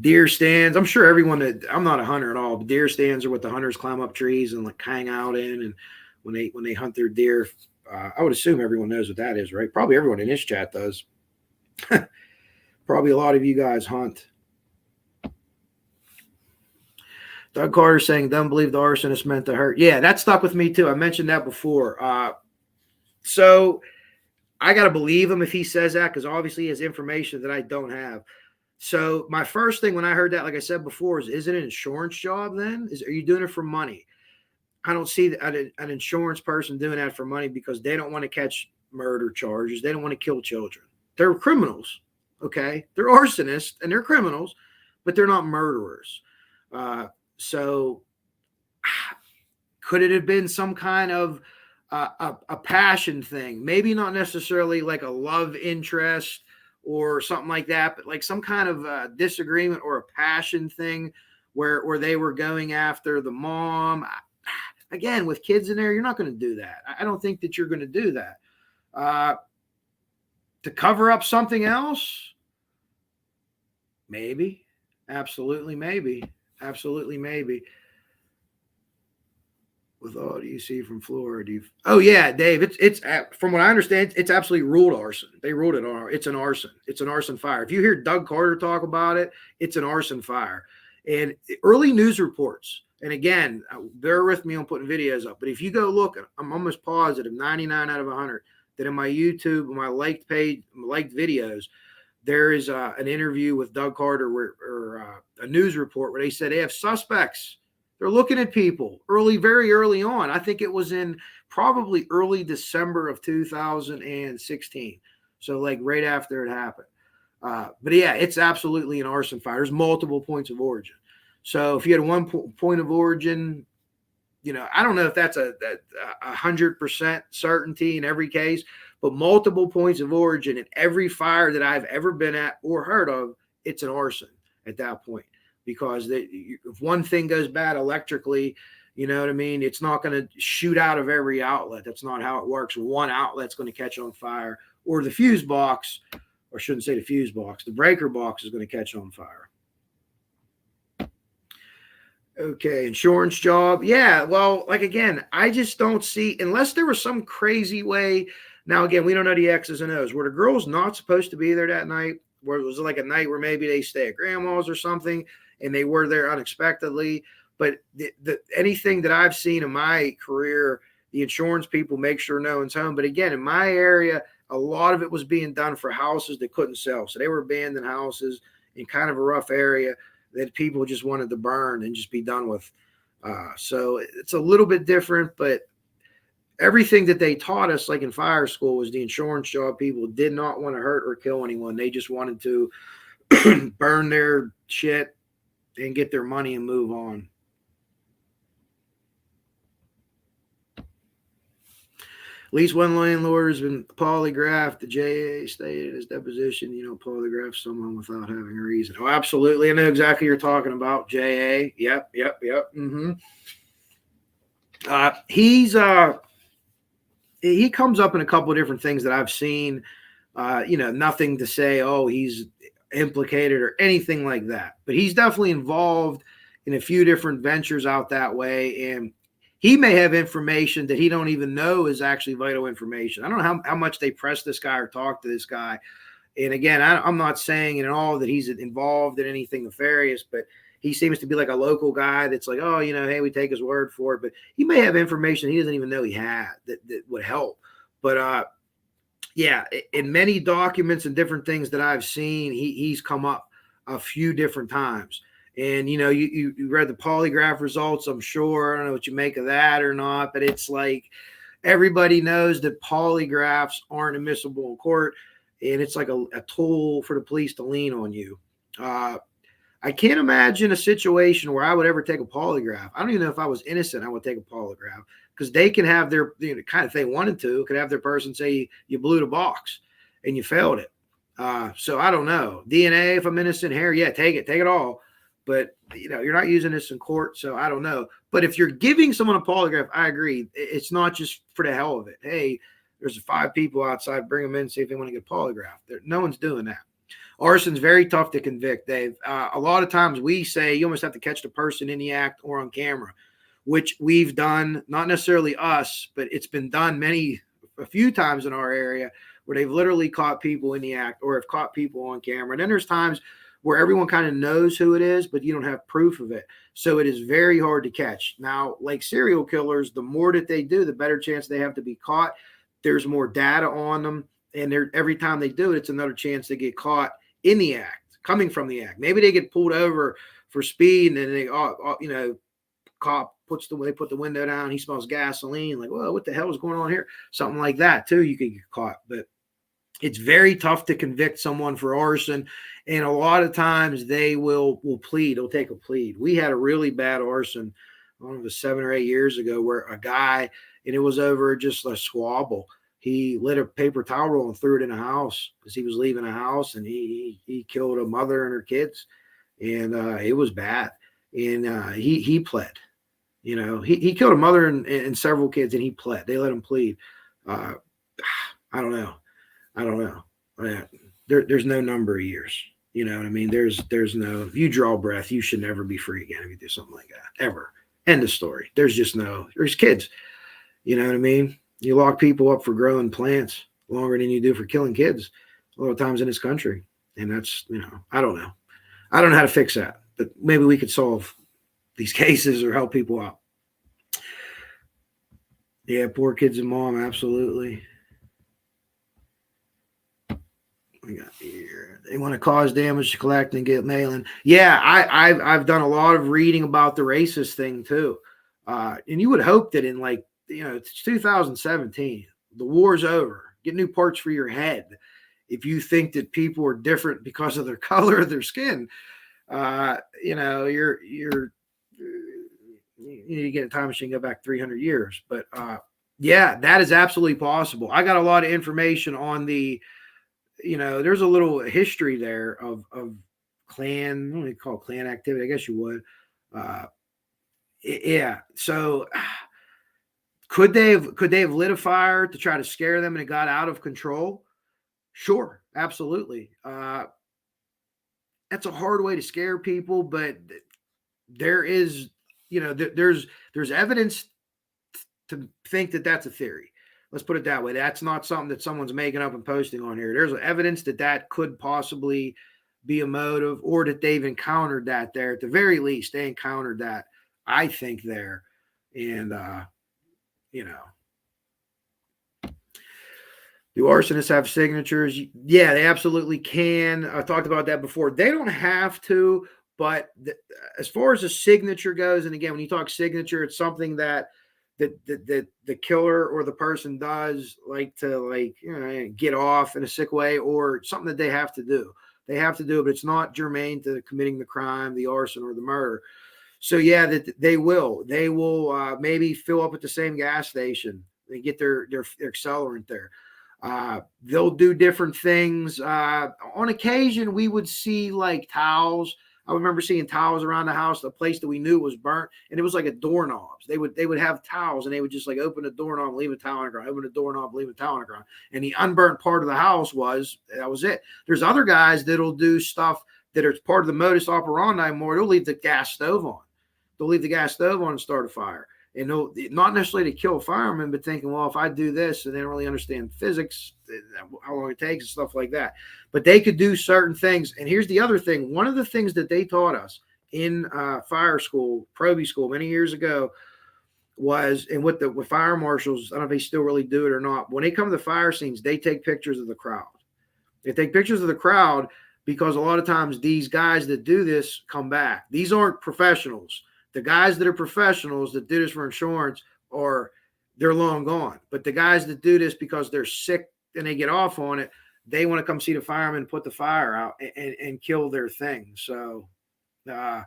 Deer stands. I'm sure everyone I'm not a hunter at all, but deer stands are what the hunters climb up trees and like hang out in. And when they hunt their deer, I would assume everyone knows what that is, right? Probably everyone in this chat does. Probably a lot of you guys hunt. Doug Carter saying, "Don't believe the arsonist meant to hurt." Yeah, that stuck with me too. I mentioned that before. So I got to believe him if he says that, because obviously he has information that I don't have. So my first thing when I heard that, like I said before, is it an insurance job then? Are you doing it for money? I don't see an insurance person doing that for money, because they don't want to catch murder charges. They don't want to kill children. They're criminals, okay? They're arsonists and they're criminals, but they're not murderers. So could it have been some kind of a passion thing? Maybe not necessarily like a love interest or something like that, but like some kind of disagreement or a passion thing where they were going after the mom. Again, with kids in there, you're not going to do that. I don't think that you're going to do that. To cover up something else? Maybe. Absolutely maybe. Absolutely maybe. With all do you see from Flora? Oh yeah, Dave. It's from what I understand, it's absolutely ruled arson. They ruled it on. It's an arson. It's an arson fire. If you hear Doug Carter talk about it, it's an arson fire. And early news reports. And again, bear with me on putting videos up. But if you go look, I'm almost positive 99 out of 100 that in my YouTube, my liked page, liked videos, there is an interview with Doug Carter or a news report where they said they have suspects. They're looking at people very early on. I think it was in probably early December of 2016. So like right after it happened. But yeah, it's absolutely an arson fire. There's multiple points of origin. So if you had one point of origin, I don't know if that's a 100% certainty in every case, but multiple points of origin in every fire that I've ever been at or heard of, it's an arson at that point. Because if one thing goes bad electrically, you know what I mean? It's not going to shoot out of every outlet. That's not how it works. One outlet's going to catch on fire, or the fuse box, or I shouldn't say the fuse box, the breaker box is going to catch on fire. Okay, insurance job. Yeah, well, like again, I just don't see, unless there was some crazy way. Now, again, we don't know the X's and O's. Were the girls not supposed to be there that night? Where it was like a night where maybe they stay at grandma's or something, and they were there unexpectedly. But anything that I've seen in my career, the insurance people make sure no one's home. But again, in my area, a lot of it was being done for houses that couldn't sell. So they were abandoned houses in kind of a rough area that people just wanted to burn and just be done with. So it's a little bit different, but everything that they taught us, like in fire school, was the insurance job. People did not want to hurt or kill anyone. They just wanted to burn their shit and get their money and move on. At least one landlord has been polygraphed. The JA stated in his deposition, polygraph someone without having a reason. Oh, absolutely. I know exactly what you're talking about. JA. Yep. Mm-hmm. He comes up in a couple of different things that I've seen. Nothing to say, oh, he's implicated or anything like that. But he's definitely involved in a few different ventures out that way. And he may have information that he don't even know is actually vital information. I don't know how much they press this guy or talk to this guy. And again, I'm not saying at all that he's involved in anything nefarious, but he seems to be like a local guy that's like, oh, hey, we take his word for it. But he may have information he doesn't even know he had that would help. But yeah, in many documents and different things that I've seen, he's come up a few different times. And, you read the polygraph results, I'm sure. I don't know what you make of that or not, but it's like everybody knows that polygraphs aren't admissible in court, and it's like a tool for the police to lean on you. I can't imagine a situation where I would ever take a polygraph. I don't even know if I was innocent, I would take a polygraph. because they can have their, kind of, if they wanted to, could have their person say you blew the box and you failed it. So I don't know. DNA, if I'm innocent here, yeah, take it all. But, you're not using this in court, so I don't know. But if you're giving someone a polygraph, I agree. It's not just for the hell of it. Hey, there's 5 people outside, bring them in, see if they want to get polygraphed. No one's doing that. Arson's very tough to convict, Dave. A lot of times we say you almost have to catch the person in the act or on camera, which we've done, not necessarily us, but it's been done a few times in our area where they've literally caught people in the act or have caught people on camera. And then there's times where everyone kind of knows who it is, but you don't have proof of it. So it is very hard to catch. Now, like serial killers, the more that they do, the better chance they have to be caught. There's more data on them. And every time they do it, it's another chance they get caught in the act, coming from the act. Maybe they get pulled over for speed and then they, cop they put the window down. He smells gasoline. Like, well, what the hell is going on here? Something like that too. You could get caught, but it's very tough to convict someone for arson. And a lot of times they will plead. They'll take a plead. We had a really bad arson, I don't know, it was 7 or 8 years ago, where a guy, and it was over just a squabble. He lit a paper towel roll and threw it in a house because he was leaving a house, and he killed a mother and her kids, and it was bad. And he pled. He killed a mother and several kids, and he pled. They let him plead. I don't know. There's no number of years. You know what I mean? There's no, if you draw breath, you should never be free again if you do something like that, ever. End of story. There's kids. You know what I mean? You lock people up for growing plants longer than you do for killing kids a lot of times in this country. And that's, I don't know. I don't know how to fix that, but maybe we could solve these cases or help people out. Yeah, poor kids and mom, absolutely. We got here. They want to cause damage to collect and get mail-in. Yeah, I've done a lot of reading about the racist thing too. And you would hope that in it's 2017, the war's over. Get new parts for your head. If you think that people are different because of their color of their skin, you need to get a time machine, go back 300 years. But yeah, that is absolutely possible. I got a lot of information on the, there's a little history there of Klan, what do you call it, Klan activity? I guess you would. Yeah. So could they have lit a fire to try to scare them and it got out of control? Sure, absolutely. That's a hard way to scare people, but there is, there's evidence to think that that's a theory. Let's put it that way. That's not something that someone's making up and posting on here. There's evidence that could possibly be a motive, or that they've encountered that there. At the very least, they encountered that, I think, there. And, do arsonists have signatures? Yeah, they absolutely can. I talked about that before. They don't have to, but as far as a signature goes, and again, when you talk signature, it's something that the killer or the person does get off in a sick way, or something that they have to do. They have to do it, but it's not germane to committing the crime, the arson, or the murder. So yeah, that they will maybe fill up at the same gas station. They get their accelerant there. They'll do different things. On occasion, we would see like towels. I remember seeing towels around the house, a place that we knew was burnt, and it was like a doorknob. They would have towels, and they would just like open the doorknob, leave a towel on the ground, open the doorknob, leave a towel on the ground. And the unburnt part of the house that was it. There's other guys that'll do stuff that are part of the modus operandi more. They'll leave the gas stove on. They'll leave the gas stove on and start a fire. And not necessarily to kill a fireman, but thinking, well, if I do this, and they don't really understand physics, how long it takes and stuff like that. But they could do certain things. And here's the other thing. One of the things that they taught us in fire school, Proby school, many years ago was, and with fire marshals, I don't know if they still really do it or not. When they come to the fire scenes, they take pictures of the crowd. They take pictures of the crowd because a lot of times these guys that do this come back. These aren't professionals. The guys that are professionals that do this for insurance they're long gone. But the guys that do this because they're sick and they get off on it, they want to come see the firemen and put the fire out and kill their thing. So, yeah,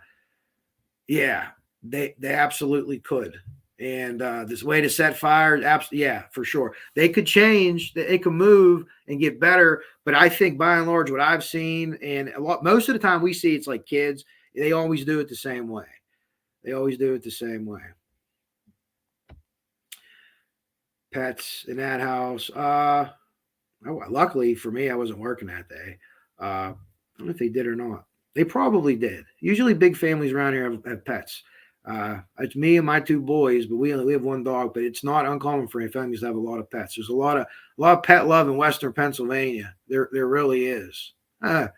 they absolutely could. And this way to set fire, absolutely, yeah, for sure. They could change, they could move and get better. But I think by and large, what I've seen, and most of the time we see, it's like kids, they always do it the same way. They always do it the same way. Pets in that house. Luckily for me, I wasn't working that day. I don't know if they did or not. They probably did. Usually, big families around here have pets. It's me and my two boys, but we have one dog. But it's not uncommon for families to have a lot of pets. There's a lot of pet love in Western Pennsylvania. There really is. Okay.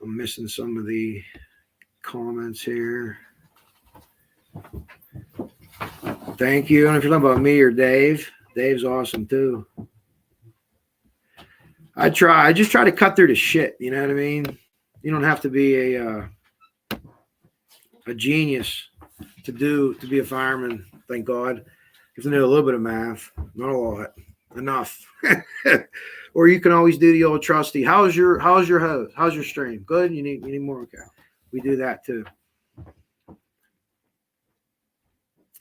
I'm missing some of the comments here. Thank you. I don't know if you're talking about me or Dave. Dave's awesome too. I just try to cut through the shit. You know what I mean? You don't have to be a genius to be a fireman. Thank God. You have to know a little bit of math, not a lot, enough. Or you can always do the old trusty. How's your hose? How's your stream? Good. You need more. Okay, we do that too.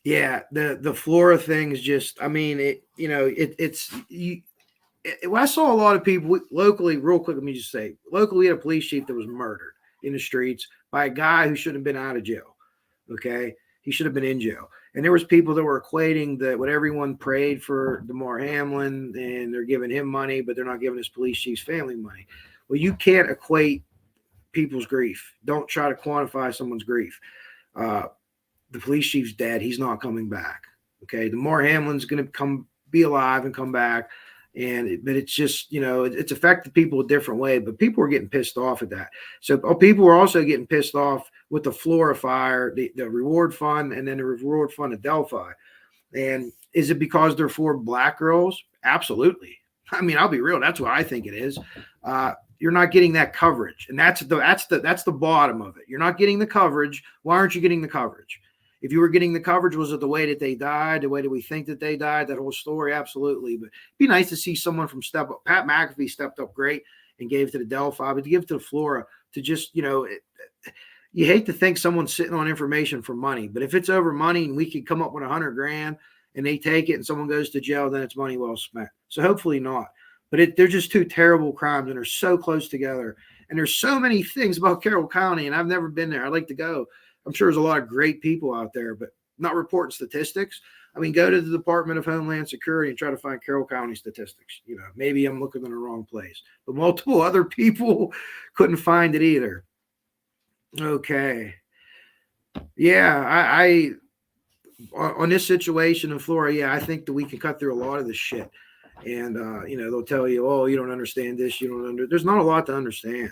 Yeah, the Flora thing is just. I mean, it's you. I saw a lot of people locally. Real quick, let me just say, locally, we had a police chief that was murdered in the streets by a guy who shouldn't have been out of jail. Okay, he should have been in jail. And there was people that were equating that what everyone prayed for Damar Hamlin, and they're giving him money, but they're not giving his police chief's family money. Well, you can't equate people's grief. Don't try to quantify someone's grief. The police chief's dead. He's not coming back. Okay, Damar Hamlin's going to be alive and come back. But it's just, it's affected people a different way, but people are getting pissed off at that. So people are also getting pissed off with the Flora fire, the reward fund, and then the reward fund at Delphi. And is it because they're for black girls? Absolutely. I mean, I'll be real. That's what I think it is. You're not getting that coverage. And that's the bottom of it. You're not getting the coverage. Why aren't you getting the coverage? If you were getting the coverage, was it the way that they died, the way that we think that they died, that whole story? Absolutely. But it'd be nice to see someone from step up. Pat McAfee stepped up great and gave to the Delphi, but to give to the Flora, to just, you hate to think someone's sitting on information for money. But if it's over money and we could come up with $100,000 and they take it and someone goes to jail, then it's money well spent. So hopefully not. But they're just two terrible crimes and they're so close together. And there's so many things about Carroll County, and I've never been there. I'd like to go. I'm sure there's a lot of great people out there, but not reporting statistics. I mean, go to the Department of Homeland Security and try to find Carroll County statistics. Maybe I'm looking in the wrong place, but multiple other people couldn't find it either. Okay. Yeah, I on this situation in Florida, yeah, I think that we can cut through a lot of this shit. And, they'll tell you, oh, you don't understand this. There's not a lot to understand.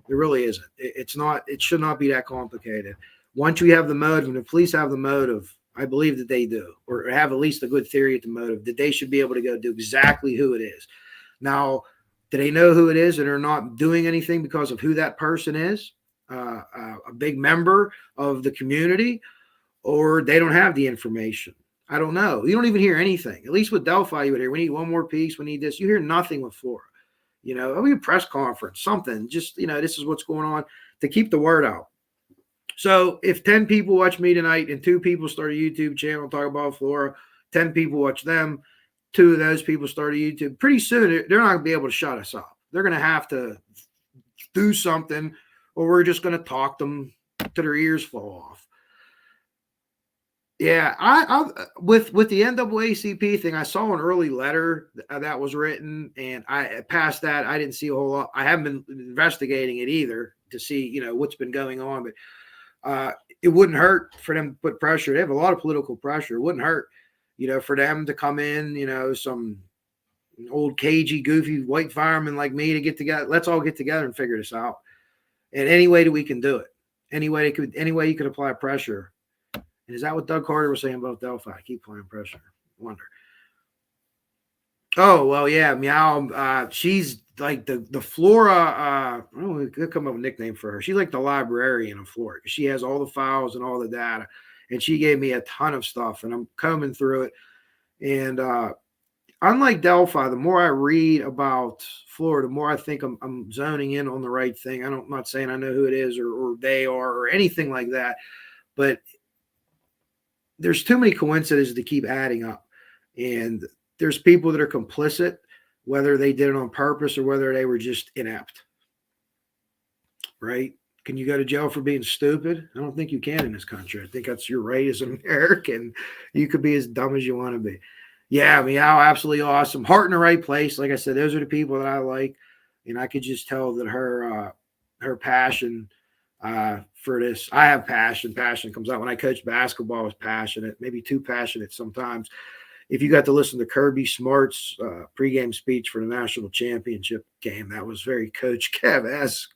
There really isn't. It should not be that complicated. Once we have the motive, and the police have the motive, I believe that they do, or have at least a good theory at the motive, that they should be able to go do exactly who it is. Now, do they know who it is and are not doing anything because of who that person is, a big member of the community, or they don't have the information? I don't know. You don't even hear anything. At least with Delphi, you would hear, we need one more piece, we need this. You hear nothing with Flora. A press conference, something. Just, this is what's going on, to keep the word out. So if 10 people watch me tonight and 2 people start a YouTube channel talk about Flora, 10 people watch them, 2 of those people start a YouTube, pretty soon they're not going to be able to shut us up. They're going to have to do something, or we're just going to talk them till their ears fall off. Yeah, I with the NAACP thing, I saw an early letter that was written, and past that, I didn't see a whole lot. I haven't been investigating it either to see, what's been going on, but it wouldn't hurt for them to put pressure. They have a lot of political pressure. It wouldn't hurt, for them to come in, some old cagey, goofy white fireman like me to get together. Let's all get together and figure this out. And any way that we can do it, any way you could apply pressure. And is that what Doug Carter was saying about Delphi? Keep applying pressure. I wonder. Oh, well, yeah, Meow. She's like the Flora. I don't know, could come up with a nickname for her. She's like the librarian of Flora. She has all the files and all the data. And she gave me a ton of stuff, and I'm combing through it. And unlike Delphi, the more I read about Flora, the more I think I'm zoning in on the right thing. I'm not saying I know who it is or they are or anything like that, but there's too many coincidences to keep adding up. And there's people that are complicit, whether they did it on purpose or whether they were just inept. Right? Can you go to jail for being stupid? I don't think you can in this country. I think that's your right as an American. You could be as dumb as you want to be. Yeah, meow, absolutely awesome. Heart in the right place. Like I said, those are the people that I like. And I could just tell that her passion for this. I have passion. Passion comes out. When I coached basketball, I was passionate, maybe too passionate sometimes. If you got to listen to Kirby Smart's pregame speech for the national championship game, that was very Coach Kev-esque.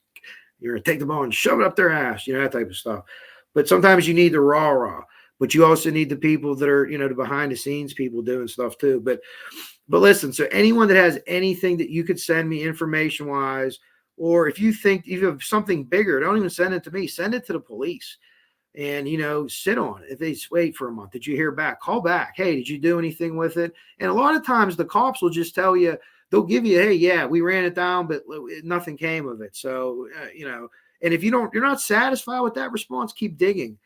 You're going to take the ball and shove it up their ass, that type of stuff. But sometimes you need the rah-rah. But you also need the people that are, the behind-the-scenes people doing stuff too. But listen, so anyone that has anything that you could send me information-wise, or if you think you have something bigger, don't even send it to me. Send it to the police. And, sit on it. If they wait for a month, did you hear back? Call back. Hey, did you do anything with it? And a lot of times the cops will just tell you, they'll give you, hey, yeah, we ran it down, but nothing came of it. So, and if you're not satisfied with that response, keep digging,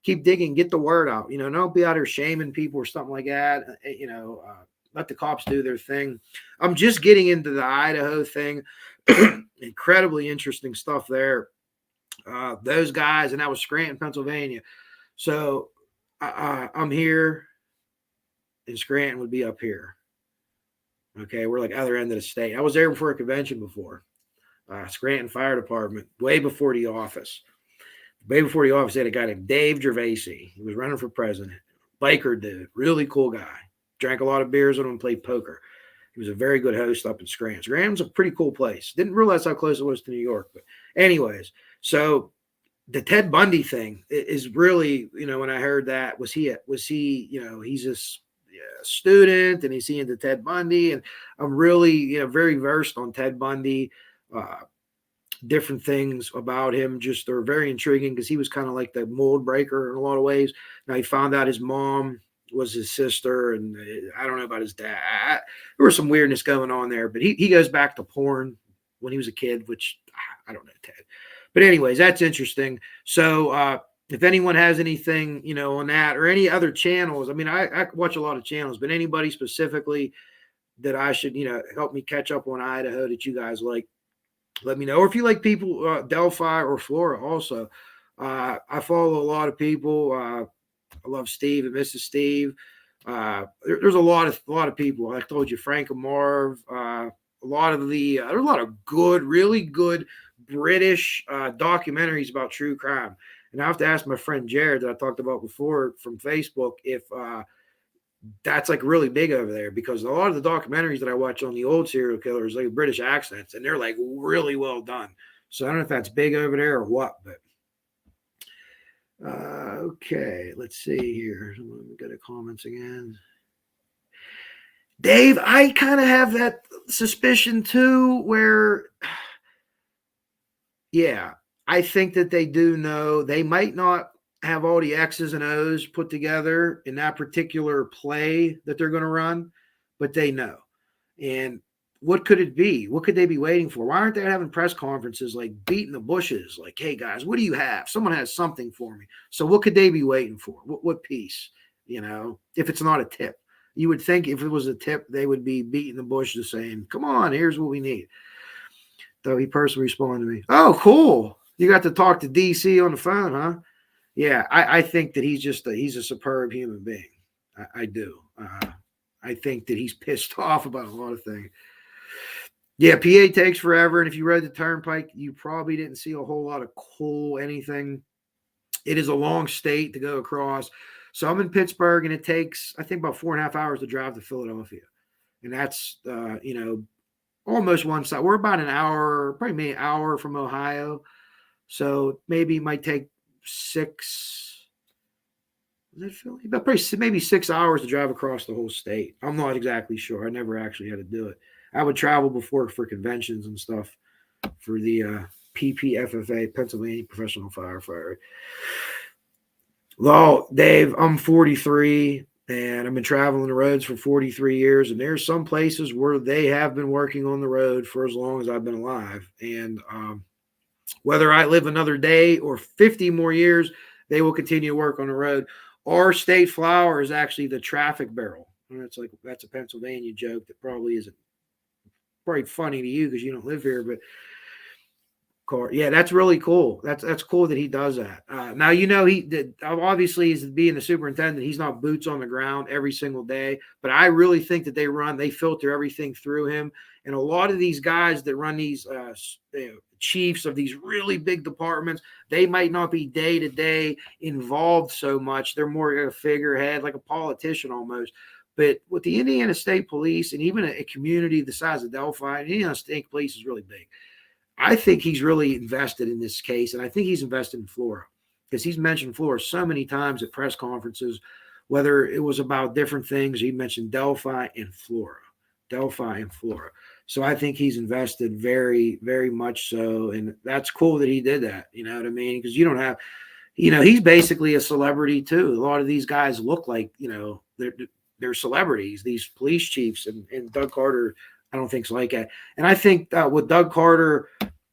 get the word out. Don't be out here shaming people or something like that. Let the cops do their thing. I'm just getting into the Idaho thing. Incredibly interesting stuff there. Those guys, and that was Scranton, Pennsylvania. So I'm here, and Scranton would be up here. Okay, we're like other end of the state. I was there before a convention before. Scranton Fire Department, way before the office. Way before the office, they had a guy named Dave Gervaisi. He was running for president. Biker dude, really cool guy. Drank a lot of beers with him and played poker. He was a very good host up in Scranton. Scranton's a pretty cool place. Didn't realize how close it was to New York. But anyways, so the Ted Bundy thing is really, when I heard that, was he, he's a student and he's seeing the Ted Bundy, and I'm really, very versed on Ted Bundy, different things about him. Just they're very intriguing because he was kind of like the mold breaker in a lot of ways. Now he found out his mom was his sister, and I don't know about his dad. There was some weirdness going on there, but he goes back to porn when he was a kid, which I don't know, Ted. But anyways, that's interesting. So if anyone has anything, on that or any other channels, I mean, I watch a lot of channels, but anybody specifically that I should, help me catch up on Idaho that you guys like, let me know. Or if you like people, Delphi or Flora also. I follow a lot of people. I love Steve and Mrs. Steve. There's a lot of people. I told you, Frank and Marv. A lot of there's a lot of good, really good British documentaries about true crime. And I have to ask my friend Jared that I talked about before from Facebook if that's like really big over there, because a lot of the documentaries that I watch on the old serial killers, like British accents, and they're like really well done. So I don't know if that's big over there or what, but okay, let's see here. Let me go to comments again. Dave, I kind of have that suspicion too, where yeah, I think that they do know. They might not have all the X's and O's put together in that particular play that they're going to run, but they know. And what could it be? What could they be waiting for? Why aren't they having press conferences like beating the bushes? Like, hey, guys, what do you have? Someone has something for me. So what could they be waiting for? What piece? If it's not a tip. You would think if it was a tip, they would be beating the bushes saying, come on, here's what we need. Though he personally responded to me. Oh, cool. You got to talk to DC on the phone, huh? Yeah, I think that he's a superb human being. I do. I think that he's pissed off about a lot of things. Yeah, PA takes forever. And if you rode the Turnpike, you probably didn't see a whole lot of cool anything. It is a long state to go across. So I'm in Pittsburgh, and it takes, I think, about 4.5 hours to drive to Philadelphia. And that's, almost one side. We're about an hour, probably maybe an hour from Ohio. So maybe it might take 6. Was it Philly? About maybe 6 hours to drive across the whole state. I'm not exactly sure. I never actually had to do it. I would travel before for conventions and stuff for the PPFFA, Pennsylvania Professional Firefighter. Well, Dave, I'm 43. And I've been traveling the roads for 43 years, and there's some places where they have been working on the road for as long as I've been alive. And whether I live another day or 50 more years, they will continue to work on the road. Our state flower is actually the traffic barrel. And it's like, that's a Pennsylvania joke that probably isn't probably funny to you because you don't live here, but yeah, that's really cool. That's cool that he does that. Now he did, obviously he's being the superintendent. He's not boots on the ground every single day, but I really think that they filter everything through him. And a lot of these guys that run these chiefs of these really big departments, they might not be day to day involved so much. They're more a figurehead, like a politician almost. But with the Indiana State Police and even a community the size of Delphi, Indiana State Police is really big. I think he's really invested in this case, and I think he's invested in Flora because he's mentioned Flora so many times at press conferences, whether it was about different things. He mentioned Delphi and Flora. So I think he's invested very, very much so, and that's cool that he did that. You know what I mean? Because you don't have, he's basically a celebrity too. A lot of these guys look like, they're celebrities, these police chiefs, and Doug Carter, I don't think is like that. And I think with Doug Carter,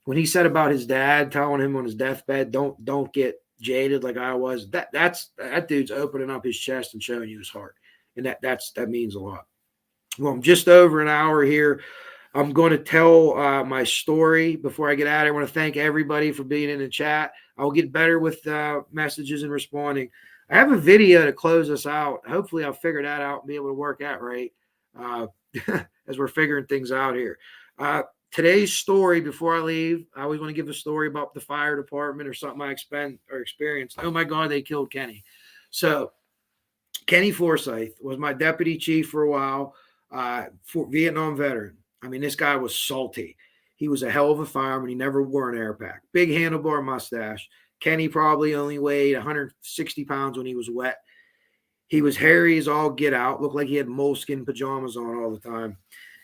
when he said about his dad telling him on his deathbed, don't get jaded like I was, that dude's opening up his chest and showing you his heart. And that means a lot. Well, I'm just over an hour here. I'm going to tell my story before I get out. I want to thank everybody for being in the chat. I'll get better with messages and responding. I have a video to close us out. Hopefully I'll figure that out and be able to work out right as we're figuring things out here. Today's story, before I leave, I always want to give a story about the fire department or something I experienced. Oh my God, they killed Kenny. So Kenny Forsyth was my deputy chief for a while, for Vietnam veteran. I mean, this guy was salty. He was a hell of a fireman. He never wore an air pack. Big handlebar mustache. Kenny probably only weighed 160 pounds when he was wet. He was hairy as all get out. Looked like he had moleskin pajamas on all the time.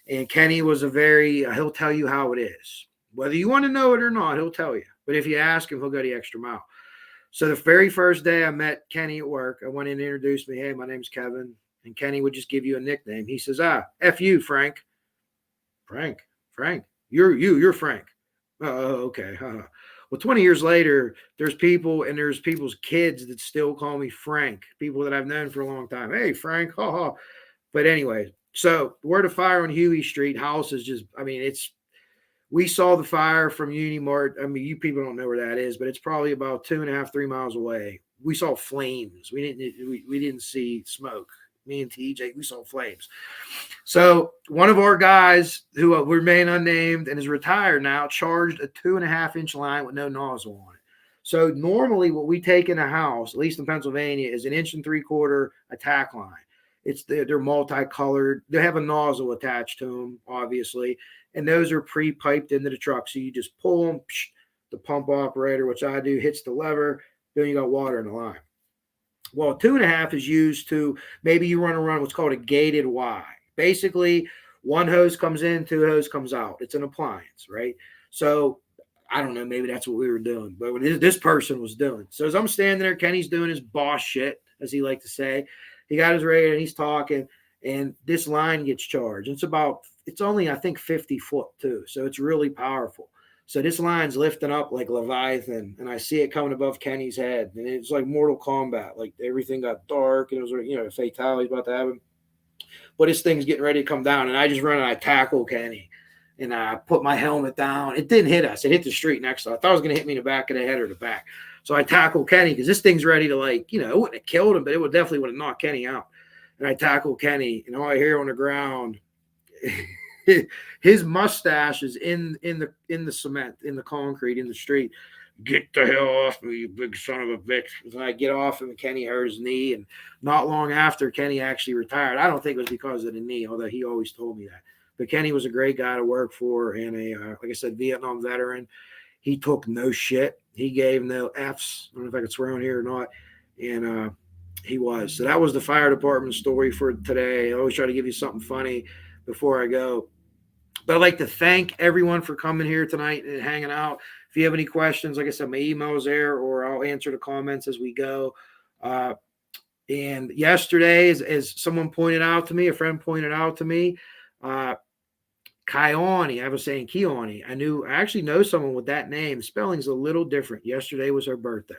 And Kenny was he'll tell you how it is. Whether you want to know it or not, he'll tell you. But if you ask him, he'll go the extra mile. So the very first day I met Kenny at work, I went in and introduced me. Hey, my name's Kevin. And Kenny would just give you a nickname. He says, F you, Frank. Frank. You're Frank. Oh, okay. Well, 20 years later, there's people's kids that still call me Frank, people that I've known for a long time. Hey, Frank. But anyway, so where the fire on Huey Street house is just, we saw the fire from Unimart. I mean, you people don't know where that is, but it's probably about 2.5, 3 miles away. We saw flames. We didn't see smoke. Me and TJ, we saw flames. So one of our guys who remain unnamed and is retired now charged a 2.5-inch line with no nozzle on it. So normally what we take in a house, at least in Pennsylvania, is 1 3/4 attack line. They're multicolored. They have a nozzle attached to them, obviously, and those are pre-piped into the truck. So you just pull them. The pump operator, which I do, hits the lever. Then you got water in the line. Well, 2.5 is used to maybe you run what's called a gated Y. Basically, one hose comes in, 2 hose comes out. It's an appliance, right? So I don't know, maybe that's what we were doing, but what this person was doing. So as I'm standing there, Kenny's doing his boss shit, as he liked to say. He got his radio and he's talking, and this line gets charged. It's only, I think, 50 foot too. So it's really powerful. So this line's lifting up like Leviathan, and I see it coming above Kenny's head. And it's like Mortal Kombat. Like everything got dark, and it was, a fatality's about to happen. But this thing's getting ready to come down, and I just run and I tackle Kenny. And I put my helmet down. It didn't hit us. It hit the street next to us. I thought it was going to hit me in the back of the head or the back. So I tackled Kenny because this thing's ready to, it wouldn't have killed him, but it definitely would have knocked Kenny out. And I tackled Kenny, and all I hear on the ground, his mustache is in the cement, in the concrete, in the street. Get the hell off me, you big son of a bitch. And I get off him, and Kenny hurt his knee. And not long after, Kenny actually retired. I don't think it was because of the knee, although he always told me that. But Kenny was a great guy to work for, and like I said, Vietnam veteran. He took no shit. He gave no Fs. I don't know if I could swear on here or not. And he was. So that was the fire department story for today. I always try to give you something funny before I go. But I'd like to thank everyone for coming here tonight and hanging out. If you have any questions, like I said, my email is there, or I'll answer the comments as we go. And yesterday, as someone pointed out to me, a friend pointed out to me, Kioni, I was saying Kioni. I actually know someone with that name. The spelling's a little different. Yesterday was her birthday.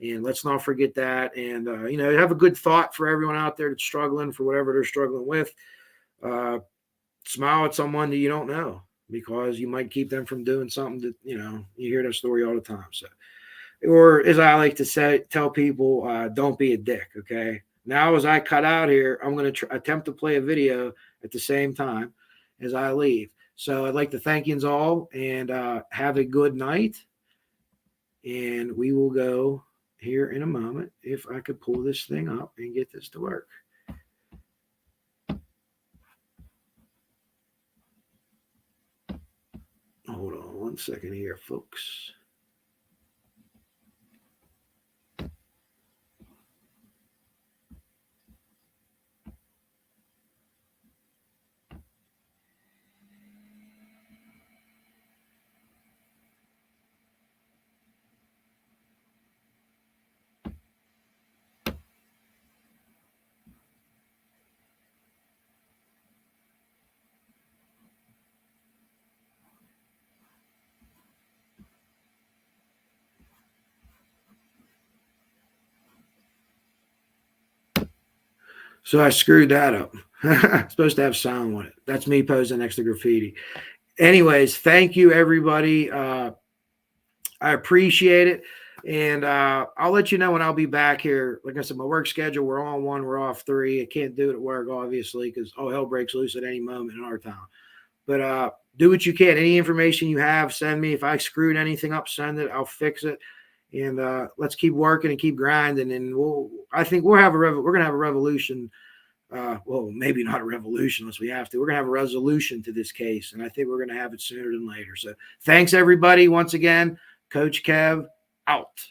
And let's not forget that. And, have a good thought for everyone out there that's struggling for whatever they're struggling with. Smile at someone that you don't know, because you might keep them from doing something that, you hear that story all the time. So, or as I like to tell people, don't be a dick. Okay. Now, as I cut out here, I'm going to attempt to play a video at the same time as I leave. So I'd like to thank you all, and have a good night. And we will go here in a moment, if I could pull this thing up and get this to work. Hold on one second here, folks. So I screwed that up. Supposed to have sound on it. That's me posing next to graffiti. Anyways, thank you, everybody. I appreciate it. And I'll let you know when I'll be back here. Like I said, my work schedule, we're on 1, we're off 3. I can't do it at work, obviously, because hell breaks loose at any moment in our town. But do what you can. Any information you have, send me. If I screwed anything up, send it. I'll fix it. And let's keep working and keep grinding. And I think we're going to have a revolution. Well, maybe not a revolution unless we have to. We're going to have a resolution to this case. And I think we're going to have it sooner than later. So thanks, everybody. Once again, Coach Kev out.